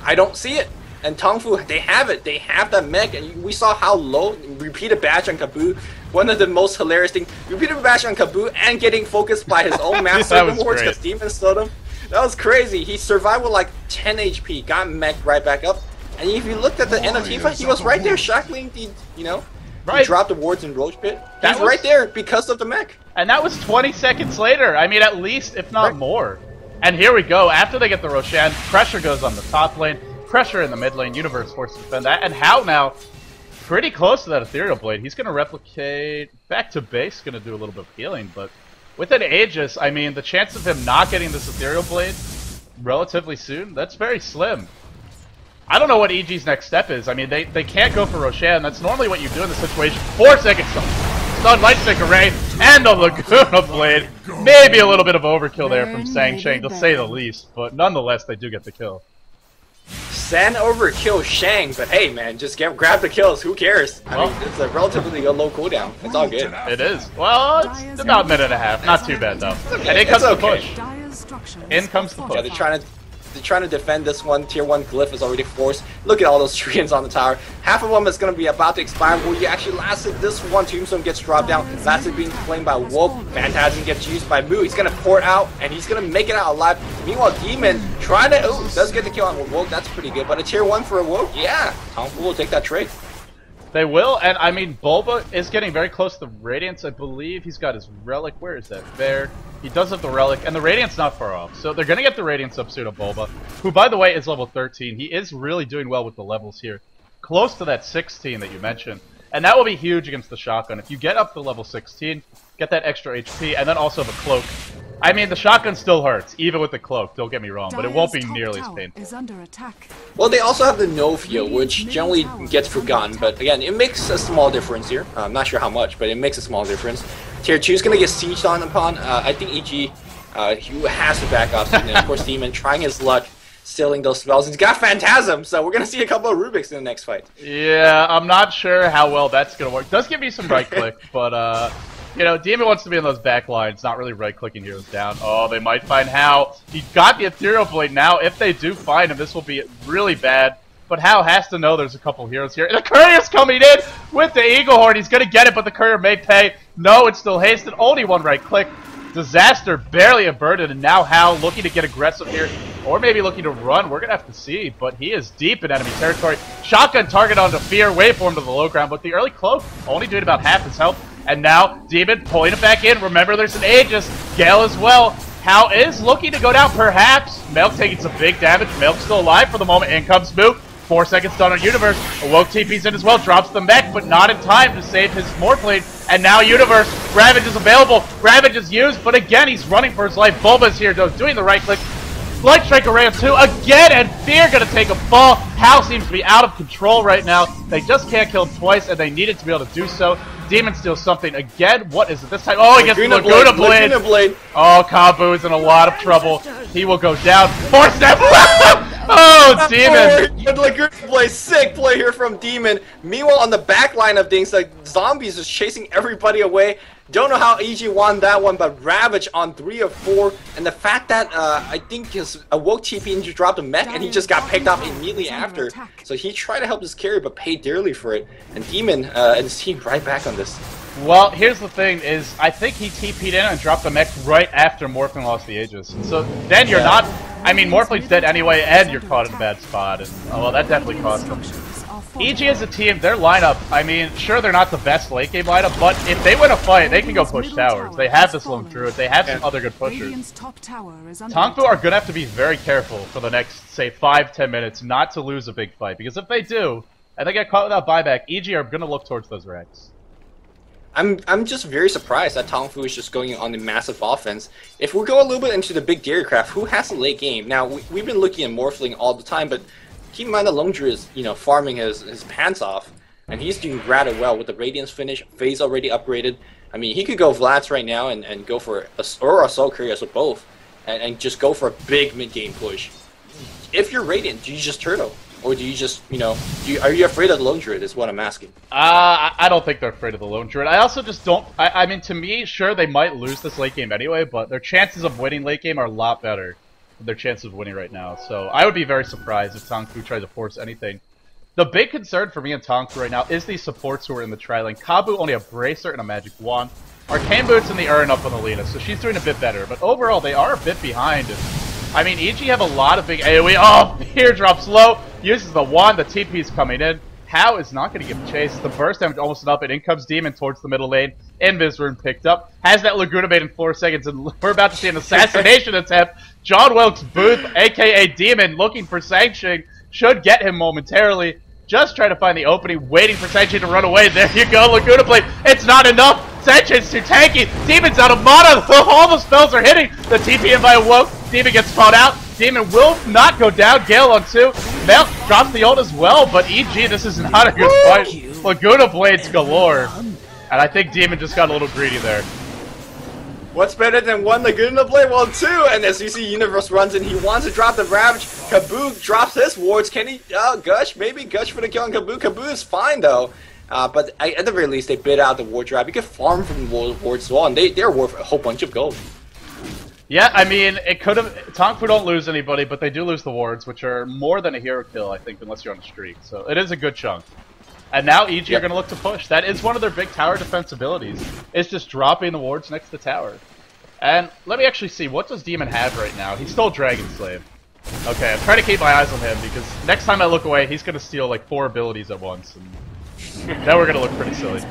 I don't see it. And Tongfu, they have it. They have that mech, and we saw how low. Repeated bash on Kaboo. One of the most hilarious things. Repeated bash on Kaboo and getting focused by his own master wards because Demon slowed him. That was crazy. He survived with like 10 HP, got mech right back up. And if you looked at the end of team fight, he was right there shackling the, you know, he dropped the wards in Roach Pit. He's right there because of the mech. And that was 20 seconds later. I mean, at least, if not more. And here we go. After they get the Roshan, pressure goes on the top lane. Pressure in the mid lane, Universe forced to defend that, and How now pretty close to that Ethereal Blade. He's going to replicate back to base, going to do a little bit of healing, but with an Aegis, I mean, the chance of him not getting this Ethereal Blade relatively soon, that's very slim. I don't know what EG's next step is. I mean, they can't go for Roshan. That's normally what you do in this situation. 4 seconds stun, Lightstick Array, and the Laguna Blade. Maybe a little bit of overkill there from Sansheng, to say the least, but nonetheless, they do get the kill. San overkill Shang, but hey man, just grab the kills, who cares? I mean, it's a relatively low cooldown. It's all good. It is. Well, it's about a minute and a half. Not too bad though. Okay. And in comes the push. In comes the push. Yeah, they're trying to defend this one. Tier 1 glyph is already forced. Look at all those treants on the tower. Half of them is going to be about to expire. Well, you actually lasted this one. Tombstone gets dropped down. Lasted being claimed by Awoke. Phantasm gets used by Moo. He's going to pour it out, and he's going to make it out alive. Meanwhile, Demon trying to... Oh, does get the kill on Awoke. That's pretty good. But a tier 1 for Awoke? Yeah. Tongfu will take that trade. They will, and I mean, Bulba is getting very close to the Radiance. I believe he's got his Relic. Where is that? There. He does have the Relic, and the Radiance not far off. So they're going to get the Radiance up soon to Bulba, who, by the way, is level 13. He is really doing well with the levels here. Close to that 16 that you mentioned. And that will be huge against the Shotgun. If you get up to level 16, get that extra HP, and then also the Cloak. I mean, the Shotgun still hurts, even with the Cloak, don't get me wrong, but it won't be nearly as painful. Well, they also have the no-feel, which generally gets forgotten, but again, it makes a small difference here. I'm not sure how much, but it makes a small difference. Tier 2 is going to get sieged on upon. I think EG he has to back off, and of course Demon trying his luck, stealing those spells. He's got Phantasm, so we're going to see a couple of Rubiks in the next fight. Yeah, I'm not sure how well that's going to work. Does give me some right-click, but you know, Demon wants to be in those back lines, not really right-clicking heroes down. Oh, they might find How. He got the Ethereal Blade now. If they do find him, this will be really bad. But How has to know there's a couple heroes here. And the Courier's coming in with the Eagle Horn. He's going to get it, but the Courier may pay. No, it's still hasted. Only one right-click. Disaster barely averted, and now How looking to get aggressive here. Or maybe looking to run. We're going to have to see, but he is deep in enemy territory. Shotgun target onto Fear. Waveform to the low ground, but the early Cloak only doing about half his health. And now, Demon pulling it back in. Remember, there's an Aegis. Gale as well. How is looking to go down, perhaps. maelk taking some big damage. maelk still alive for the moment. In comes Moo. 4 seconds done on Universe. Awoke TP's in as well. Drops the mech, but not in time to save his Morphblade. And now Universe. Ravage is available. Ravage is used, but again, he's running for his life. Bulba's here, though, doing the right click. Light Strike Array of 2 again, and Fear gonna take a fall. How seems to be out of control right now. They just can't kill him twice, and they needed to be able to do so. Demon steals something again. What is it this time? Oh, he gets the Laguna Blade. Oh, Kabu is in a lot of trouble. He will go down. 4 step. Oh, Demon. Laguna Blade, sick play here from Demon. Meanwhile, on the back line of things, like zombies is chasing everybody away. Don't know how EG won that one, but Ravage on 3 of 4, and the fact that I think his Awoke TP and just dropped a mech, and he just got picked off immediately after. So he tried to help his carry, but paid dearly for it. And Demon and his team right back on this. Well, here's the thing: is I think he TP'd in and dropped the mech right after Morphling lost the Aegis. So then you're not. I mean, Morphling's dead anyway, and you're caught in a bad spot. And oh, well, that definitely cost him. EG as a team, their lineup, I mean, sure they're not the best late game lineup, but if they win a fight, they can go push towers. They have this Lone Druid, they have some other good pushers. Tongfu are going to have to be very careful for the next, say, 5-10 minutes not to lose a big fight, because if they do, and they get caught without buyback, EG are going to look towards those racks. I'm just very surprised that Tongfu is just going on the massive offense. If we go a little bit into the big Dairycraft, who has the late game? Now, we've been looking at Morphling all the time, but keep in mind that Lone Druid is, you know, farming his pants off, and he's doing rather well with the Radiance finish, phase already upgraded. I mean, he could go Vlads right now and go for or Assault Couriers or both, and just go for a big mid-game push. If you're Radiant, do you just turtle? Or do you just, you know, are you afraid of the Lone Druid is what I'm asking. I don't think they're afraid of the Lone Druid. I also just don't, I mean, to me, sure, they might lose this late game anyway, but their chances of winning late game are a lot better than their chances of winning right now. So I would be very surprised if Tongfu tries to force anything. The big concern for me and Tongfu right now is these supports who are in the tri-lane. Kabu only a Bracer and a Magic Wand. Arcane Boots and the Urn up on the Lena, so she's doing a bit better. But overall, they are a bit behind. I mean, EG have a lot of big AoE. Oh, here drops low. Uses the wand. The TP's coming in. How is not going to give chase. The burst damage almost up. And in comes Demon towards the middle lane. Invis rune picked up. Has that Laguna Maid in 4 seconds. And we're about to see an assassination attempt. John Welk's Booth, a.k.a. Demon, looking for Sansheng. Should get him momentarily. Just trying to find the opening. Waiting for Sansheng to run away. There you go. Laguna Blade. It's not enough. Sansheng's too tanky. Demon's out of mana. All the spells are hitting. The TP in by Awoke. Demon gets spawned out. Demon will not go down. Gale on 2. Maelk drops the ult as well, but EG, this is not a good fight. Laguna Blades galore. And I think Demon just got a little greedy there. What's better than 1 Laguna Blade? Well, 2! And as you see, Universe runs in. He wants to drop the Ravage. Kaboo drops his wards. Can he? Oh, Gush. Maybe Gush for the kill on Kaboo. Kaboo is fine, though. But at the very least, they bid out the ward drop. You can farm from the wards as well, and they're worth a whole bunch of gold. Yeah, I mean, it could have... Tongfu don't lose anybody, but they do lose the wards, which are more than a hero kill, I think, unless you're on a streak. So it is a good chunk. And now EG are going to look to push. That is one of their big tower defense abilities. It's just dropping the wards next to the tower. And let me actually see, what does Demon have right now? He stole Dragon Slave. Okay, I'm trying to keep my eyes on him, because next time I look away, he's going to steal like 4 abilities at once. And now we're going to look pretty silly.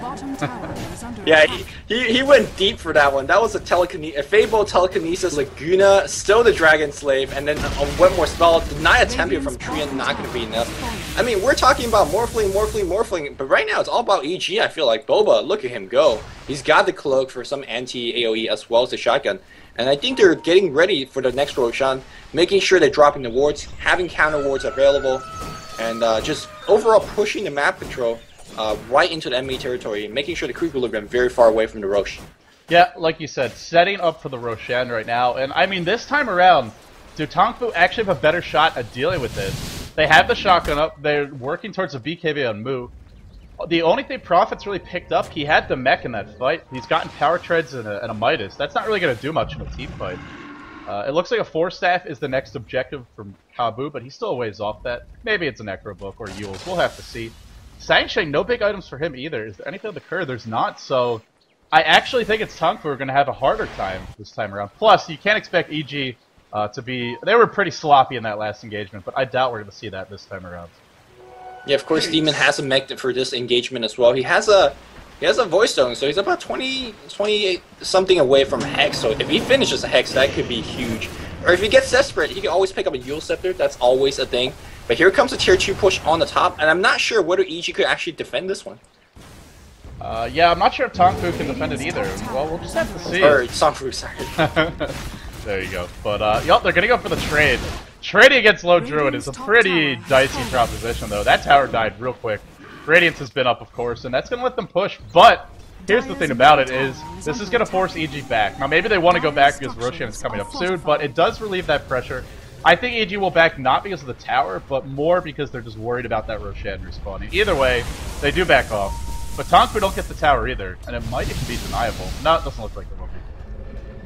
Yeah, he went deep for that one. That was a Fable Telekinesis, Laguna, still the Dragon Slave, and then one more spell. Deny a Tempered from Trian, not going to be enough. I mean, we're talking about Morphling, but right now it's all about EG, I feel like. Bulba, look at him go. He's got the Cloak for some anti-AoE as well as the Shotgun. And I think they're getting ready for the next Roshan, making sure they're dropping the wards, having counter wards available, and just overall pushing the map control right into the enemy territory, making sure the creep will have very far away from the Rosh. Yeah, like you said, setting up for the Roshan right now. And I mean, this time around, do Tongfu actually have a better shot at dealing with this? They have the shotgun up, they're working towards a BKB on Mu. The only thing Prophet's really picked up, he had the mech in that fight. He's gotten power treads and a Midas. That's not really going to do much in a team fight. It looks like a 4-staff is the next objective from Kabu, but he's still a ways off that. Maybe it's a Necro Book or Yules. We'll have to see. Sansheng, no big items for him either. Is there anything on the curve? There's not, so I actually think it's Tongfu who are going to have a harder time this time around. Plus, you can't expect EG to be... They were pretty sloppy in that last engagement, but I doubt we're going to see that this time around. Yeah, of course, Demon has a mech for this engagement as well. He has a Voice Stone, so he's about 28 something away from Hex, so if he finishes a Hex, that could be huge. Or if he gets desperate, he can always pick up a Yule Scepter. That's always a thing. But here comes a tier 2 push on the top, and I'm not sure whether EG could actually defend this one. Yeah, I'm not sure if Tongfu can defend it either. Well, we'll just have to see. Or Tongfu, sorry. There you go. But, yup, they're gonna go for the trade. Trading against Low Druid is a pretty dicey proposition, though. That tower died real quick. Radiance has been up, of course, and that's gonna let them push, but... Here's the thing about it is, this is going to force EG back. Now maybe they want to go back because Roshan is coming up soon, but it does relieve that pressure. I think EG will back not because of the tower, but more because they're just worried about that Roshan respawning. Either way, they do back off. But Tongfu don't get the tower either, and it might even be deniable. No, it doesn't look like it will be.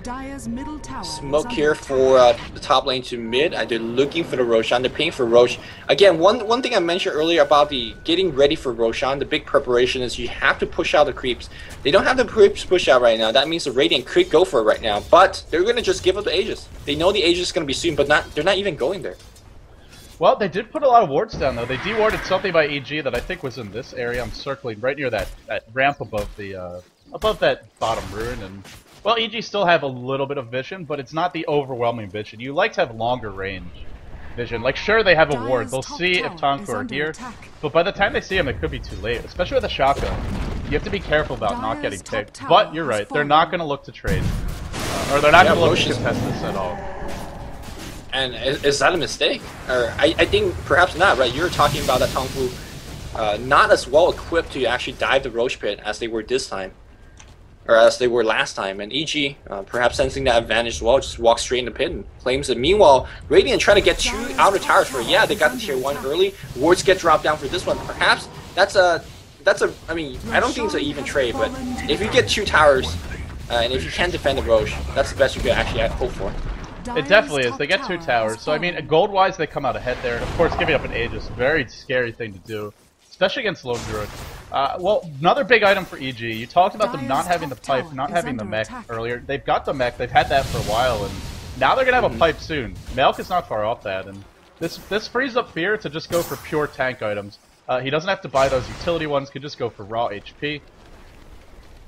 Dire's middle tower Smoke here for the top lane to mid. They're looking for the Roshan. They're paying for Rosh. Again, one thing I mentioned earlier about the getting ready for Roshan, the big preparation is you have to push out the creeps. They don't have the creeps push out right now. That means the Radiant could go for it right now, but they're going to just give up the Aegis. They know the Aegis is going to be soon, but they're not even going there. Well, they did put a lot of wards down, though. They dewarded something by EG that I think was in this area. I'm circling right near that ramp above the above that bottom rune, and... Well, EG still have a little bit of vision, but it's not the overwhelming vision. You like to have longer range vision. Like, sure, they have a ward. They'll see if Tongfu are here, but by the time they see him, it could be too late, especially with a shotgun. You have to be careful about not getting picked. But you're right, they're not going to look to trade. Or they're not going to look to contest this at all. And is that a mistake? Or I think perhaps not, right? You're talking about that Tongfu not as well equipped to actually dive the Roche pit as they were this time. or as they were last time. And EG, perhaps sensing that advantage as well, just walks straight in the pit and claims it. Meanwhile, Radiant trying to get 2 outer towers for, yeah, they got the tier 1 early. Wards get dropped down for this one. Perhaps that's a, I mean, I don't think it's an even trade, but if you get 2 towers, and if you can defend the Roche, that's the best you could actually hope for. It definitely is. They get 2 towers, so I mean, gold-wise, they come out ahead there. And of course, giving up an Aegis, very scary thing to do, especially against Lone Druid. Well, another big item for EG. You talked about them not having the pipe, not having the mech earlier. They've got the mech. They've had that for a while, and now they're gonna have a pipe soon. maelk is not far off that, and this frees up Fear to just go for pure tank items. He doesn't have to buy those utility ones. Could just go for raw HP.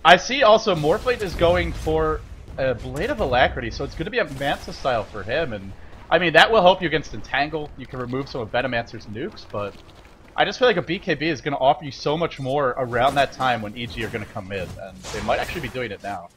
I see also Morphblade is going for a Blade of Alacrity, so it's going to be a Manta style for him, and I mean that will help you against Entangle. You can remove some of Venomancer's nukes, but I just feel like a BKB is going to offer you so much more around that time when EG are going to come in, and they might actually be doing it now.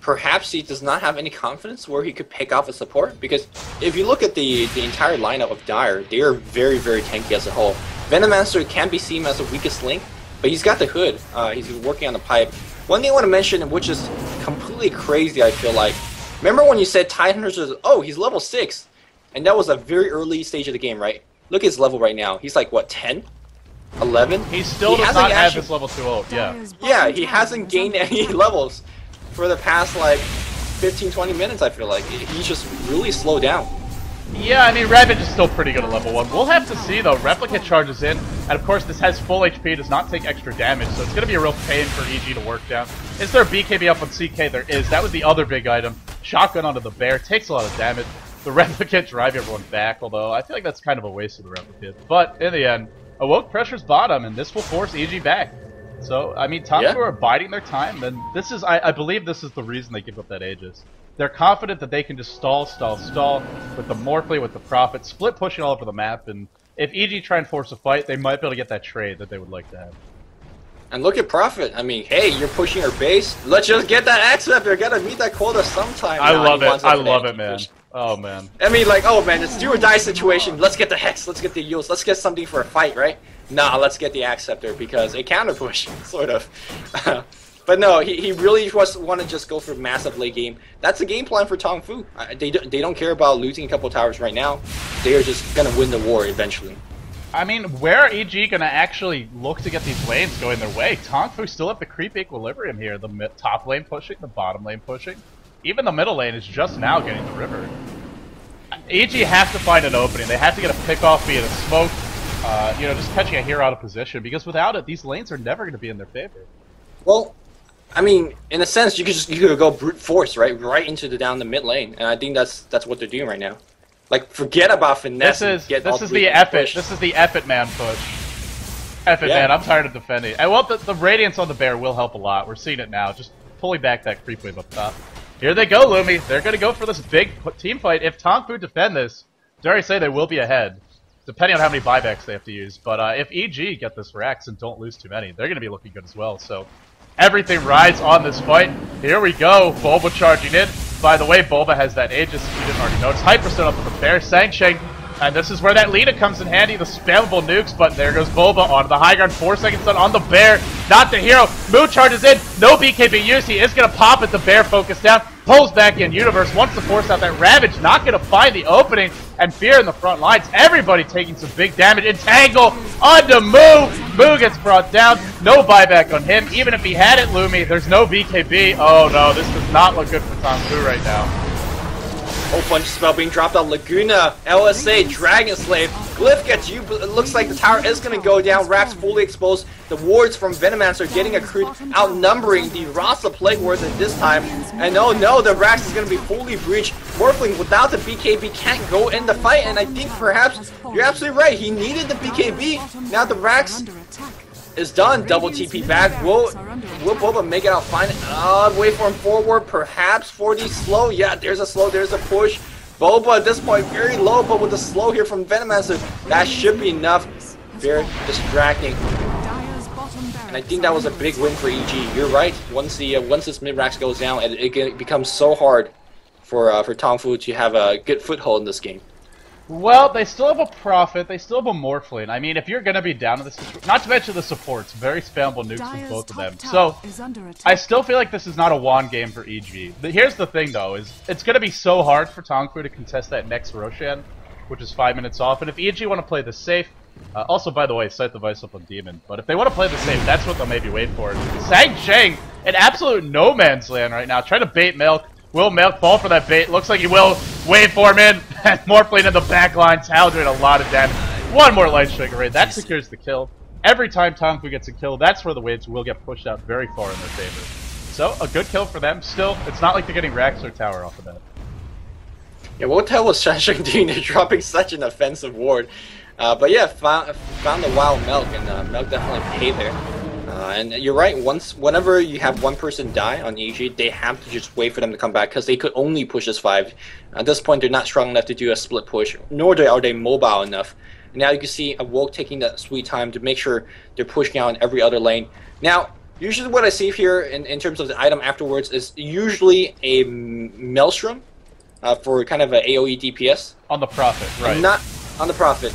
Perhaps he does not have any confidence where he could pick off a support, because if you look at the entire lineup of Dire, they are very, very tanky as a whole. Venomancer can be seen as the weakest link, but he's got the hood. He's working on the pipe. One thing I want to mention, which is completely crazy, I feel like, remember when you said Titaners was, oh, he's level 6, and that was a very early stage of the game, right? Look at his level right now. He's like, what, 10? 11? He still does not have his level 2 ult, yeah. Yeah, he hasn't gained any levels for the past, like, 15-20 minutes, I feel like. He's just really slowed down. Yeah, I mean, Ravage is still pretty good at level 1. We'll have to see, though. Replicate charges in, and of course this has full HP, does not take extra damage, so it's going to be a real pain for EG to work down. Is there a BKB up on CK? There is. That was the other big item. Shotgun onto the bear, takes a lot of damage. The Replicate drive everyone back, although I feel like that's kind of a waste of the Replicate. But, in the end, Awoke pressures bottom, and this will force EG back. So, I mean, Tongfu are biding their time, and this is, I believe this is the reason they give up that Aegis. They're confident that they can just stall with the Morphblade, with the Prophet, split pushing all over the map, and if EG try and force a fight, they might be able to get that trade that they would like to have. And look at Prophet. I mean, hey, you're pushing our base. Let's just get that Axe up. You're gonna meet that quota sometime. I love it. I love it, man. Oh, man. I mean, like, oh, man, it's do or die situation. Let's get the Hex. Let's get the Eul's. Let's get something for a fight, right? Nah, let's get the Axe Scepter because it counter push, sort of. But no, he really want to just go for massive late game. That's the game plan for Tongfu. They don't care about losing a couple towers right now. They are just gonna win the war eventually. I mean, where are EG gonna actually look to get these lanes going their way? Tongfu still have the creep equilibrium here. The top lane pushing, the bottom lane pushing. Even the middle lane is just now getting the river. EG have to find an opening. They have to get a pick off, be it a smoke, you know, just catching a hero out of position. Because without it, these lanes are never gonna be in their favor. Well, I mean, in a sense, you could go brute force right into down the mid lane, and I think that's what they're doing right now. Like, forget about finesse. This is the effort man push. Effort man, I'm tired of defending. And well, the radiance on the bear will help a lot. We're seeing it now, just pulling back that creep wave up top. Here they go, Lumi. They're gonna go for this big team fight. If Tongfu defend this, dare I say they will be ahead, depending on how many buybacks they have to use. But if EG get this Rex and don't lose too many, they're gonna be looking good as well. So. Everything rides on this fight. Here we go. Bulba charging in. By the way, Bulba has that Aegis if you didn't already notice. Hyperstone up with the bear. Sansheng. And this is where that Lita comes in handy. The spammable nukes. But there goes Bulba onto the high ground. 4 seconds stun on the bear. Not the hero. Moon charges in. No BKB used. He is going to pop it. The bear focus down. Pulls back in. Universe wants to force out that Ravage. Not going to find the opening. And Fear in the front lines. Everybody taking some big damage. Entangle onto Moo. Moo gets brought down. No buyback on him. Even if he had it, Lumi, there's no BKB. Oh no, this does not look good for Tongfu right now. Whole bunch of spell being dropped on Laguna, LSA, Dragon Slave. Glyph gets you, but it looks like the tower is going to go down. Rax fully exposed. The wards from Venomancer getting accrued, outnumbering the Rasa Plague Wards at this time. And oh no, the Rax is going to be fully breached. Morphling without the BKB can't go in the fight, and I think perhaps you're absolutely right. He needed the BKB. Now the Rax is done. Double TP back. Will Bulba make it out fine? Wait for him forward. Perhaps 4D slow. Yeah, there's a slow. There's a push. Bulba at this point very low, but with the slow here from Venomancer, that should be enough. Very distracting. And I think that was a big win for EG. You're right. Once this mid rax goes down, it becomes so hard for Tongfu to have a good foothold in this game. Well, they still have a Prophet, they still have a Morphling. I mean, if you're gonna be down to this, not to mention the supports, very spammable nukes with both of them. So, I still feel like this is not a wand game for EG. Here's the thing though, is it's gonna be so hard for Tongfu to contest that next Roshan, which is 5 minutes off, and if EG want to play this safe, also by the way, sight the Vice up on Demon, but if they want to play the safe, that's what they'll maybe wait for. Sansheng, in absolute no man's land right now, trying to bait maelk. Will maelk fall for that bait? Looks like he will. Waveform in, and Morphling in the back line. Tao doing a lot of damage. One more light striker raid. That secures the kill. Every time Tongfu gets a kill, that's where the waves will get pushed out very far in their favor. So, a good kill for them. Still, it's not like they're getting racks or tower off of that. Yeah, what the hell was sansheng doing? They're dropping such an offensive ward. But yeah, found the wild maelk, and maelk definitely paid there. And you're right, whenever you have one person die on EG, they have to just wait for them to come back, because they could only push as 5. At this point, they're not strong enough to do a split push, nor are they mobile enough. And now you can see awoke taking that sweet time to make sure they're pushing out in every other lane. Now, usually what I see here in terms of the item afterwards is usually a maelstrom for kind of an AoE DPS. On the Prophet, right. Not on the Prophet.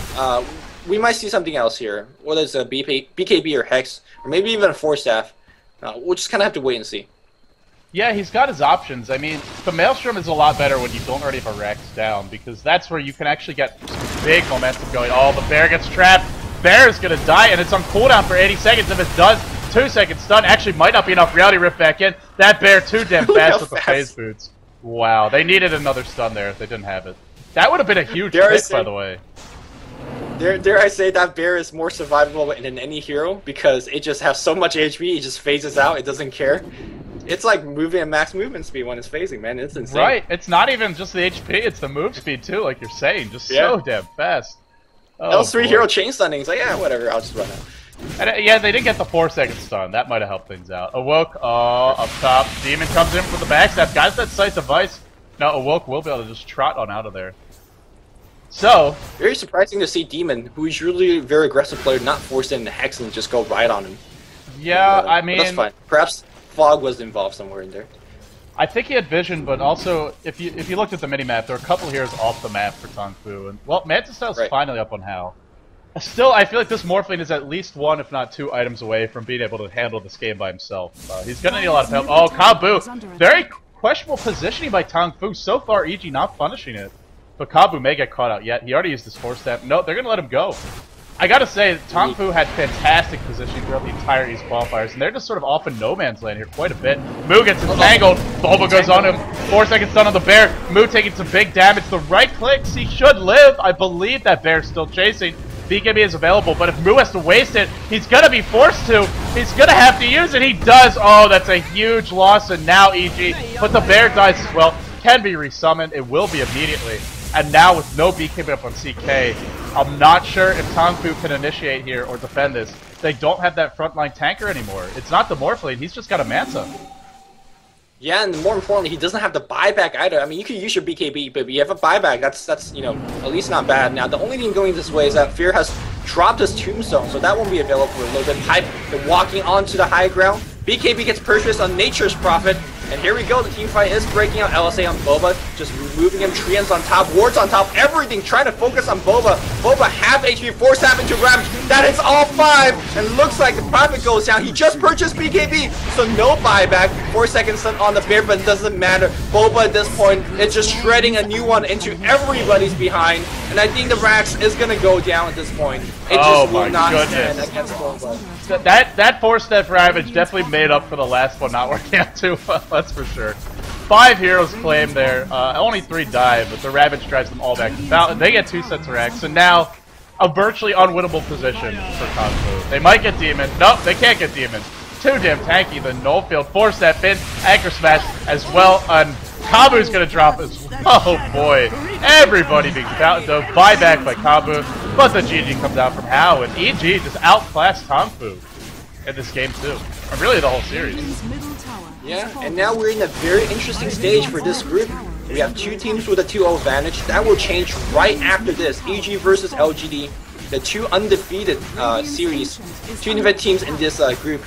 We might see something else here, whether it's a BKB or Hex, or maybe even a 4-staff. We'll just kind of have to wait and see. Yeah, he's got his options. I mean, the Maelstrom is a lot better when you don't already have a Rex down, because that's where you can actually get some big momentum going. Oh, the bear gets trapped. Bear is going to die, and it's on cooldown for 80 seconds. If it does, 2 seconds stun. Actually, might not be enough. Reality Rift back in. That bear too damn fast with the phase boots. Wow, they needed another stun there if they didn't have it. That would have been a huge hit, by the way. Dare I say that bear is more survivable than any hero, because it just has so much HP, it just phases out, it doesn't care. It's like moving at max movement speed when it's phasing, man. It's insane. Right, it's not even just the HP, it's the move speed too, like you're saying. Just so damn fast. Oh, L3 hero chain stunning. It's like, yeah, whatever, I'll just run out. And, yeah, they didn't get the 4-second stun. That might have helped things out. Awoke, up top. Demon comes in for the backstab. Guys, that sight device. Now, Awoke will be able to just trot on out of there. So, very surprising to see Demon, who is usually a very aggressive player, not forced into Hex and just go right on him. Yeah, I mean, that's fine. Perhaps Fog was involved somewhere in there. I think he had vision, but also if you looked at the minimap, there are a couple heroes off the map for Tongfu, and well, Mantis Style's finally up on Hal. Still, I feel like this Morphling is at least 1, if not 2 items away from being able to handle this game by himself. He's gonna need a lot of help. Oh, Kabu! Very questionable positioning by Tongfu. So far, EG not punishing it. But Kabu may get caught out yet. He already used his 4-step. No, they're gonna let him go. I gotta say, Tongfu had fantastic positioning throughout the entire East qualifiers, and they're just sort of off in no man's land here quite a bit. Mu gets entangled. Bulba goes on him. 4-second stun on the bear. Mu taking some big damage. The right clicks. He should live. I believe that bear's still chasing. BKB is available, but if Mu has to waste it, he's gonna be forced to. He's gonna have to use it. He does. Oh, that's a huge loss, and now EG. But the bear dies as well. Can be resummoned. It will be immediately. And now with no BKB up on CK, I'm not sure if Tongfu can initiate here or defend this. They don't have that frontline tanker anymore. It's not the Morphling, he's just got a Mansa. Yeah, and more importantly, he doesn't have the buyback either. I mean, you can use your BKB, but if you have a buyback, that's you know, at least not bad. Now, the only thing going this way is that Fear has dropped his Tombstone, so that won't be available for a little bit. Hype, they're walking onto the high ground. BKB gets purchased on Nature's Prophet. And here we go, the team fight is breaking out. LSA on Bulba, just removing him. Treants on top, wards on top, everything, trying to focus on Bulba. Bulba half HP, 4-step into Ravage. That is all 5, and looks like the Prophet goes down. He just purchased BKB, so no buyback. 4-second stun on the bear, but it doesn't matter. Bulba at this point is just shredding a new one into everybody's behind. And I think the Rax is going to go down at this point. It just will not stand against Bulba. That 4-step Ravage definitely made up for the last one not working out too well, that's for sure. 5 heroes claimed there, only 3 died, but the Ravage drives them all back to Fountain. They get 2 sets of racks, so now a virtually unwinnable position for Tongfu. They might get Demon. Nope, they can't get Demon. Too damn tanky, the null field, 4-step in, Anchor Smash as well, and Kabu's gonna drop as well. Oh boy, everybody being Fountain though, buyback by Kabu, but the GG comes out from Hao, and EG just outclassed Tongfu in this game too. Or really the whole series. Yeah, and now we're in a very interesting stage for this group. We have 2 teams with a 2-0 advantage. That will change right after this. EG versus LGD, the 2 undefeated series. 2 undefeated teams in this group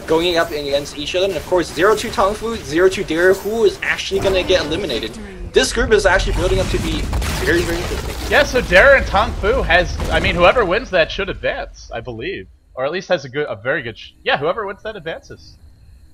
going up against each other. And of course, 0-2 Tongfu, 0-2 Dare, who is actually going to get eliminated. this group is actually building up to be very, very interesting. Yeah, so Dara and Tongfu has, I mean, whoever wins that should advance, I believe. Or at least has a very good, yeah, whoever wins that advances.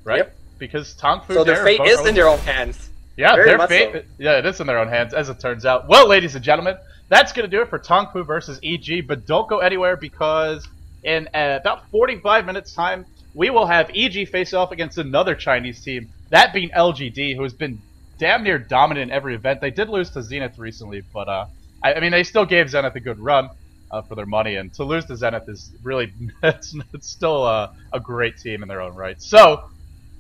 Right? Yep. Because Tongfu, so their Dara, fate both is are in their own hands. Yeah, very their fate, so. yeah, it is in their own hands, as it turns out. Well, ladies and gentlemen, that's going to do it for Tongfu versus EG, but don't go anywhere because in about 45 minutes' time, we will have EG face off against another Chinese team, that being LGD, who has been damn near dominant in every event. They did lose to Zenith recently, but I mean, they still gave Zenith a good run for their money, and to lose to Zenith is really, it's still a great team in their own right. So,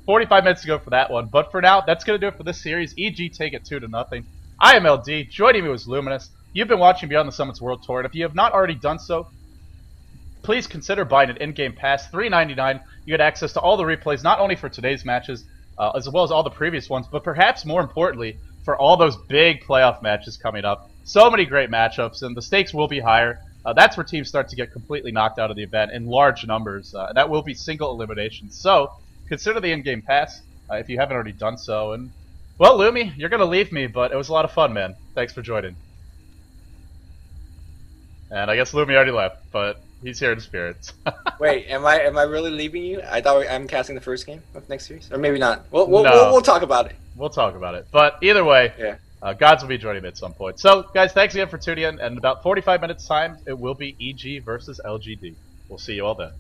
45 minutes to go for that one, but for now, that's going to do it for this series. EG take it 2-0. I am LD, joining me was Luminous. You've been watching Beyond the Summits World Tour, and if you have not already done so, please consider buying an in-game pass, $3.99. You get access to all the replays, not only for today's matches, as well as all the previous ones, but perhaps more importantly, for all those big playoff matches coming up. So many great matchups, and the stakes will be higher. That's where teams start to get completely knocked out of the event in large numbers. That will be single eliminations. So, consider the in-game pass if you haven't already done so. And, well, Lumi, you're going to leave me, but it was a lot of fun, man. Thanks for joining. And I guess Lumi already left, but he's here in spirits. Wait, am I really leaving you? I thought I'm casting the first game of next series, or maybe not. We'll talk about it. We'll talk about it. But either way, yeah. Godz will be joining me at some point. So, guys, thanks again for tuning in. And in about 45 minutes' time, it will be EG versus LGD. We'll see you all then.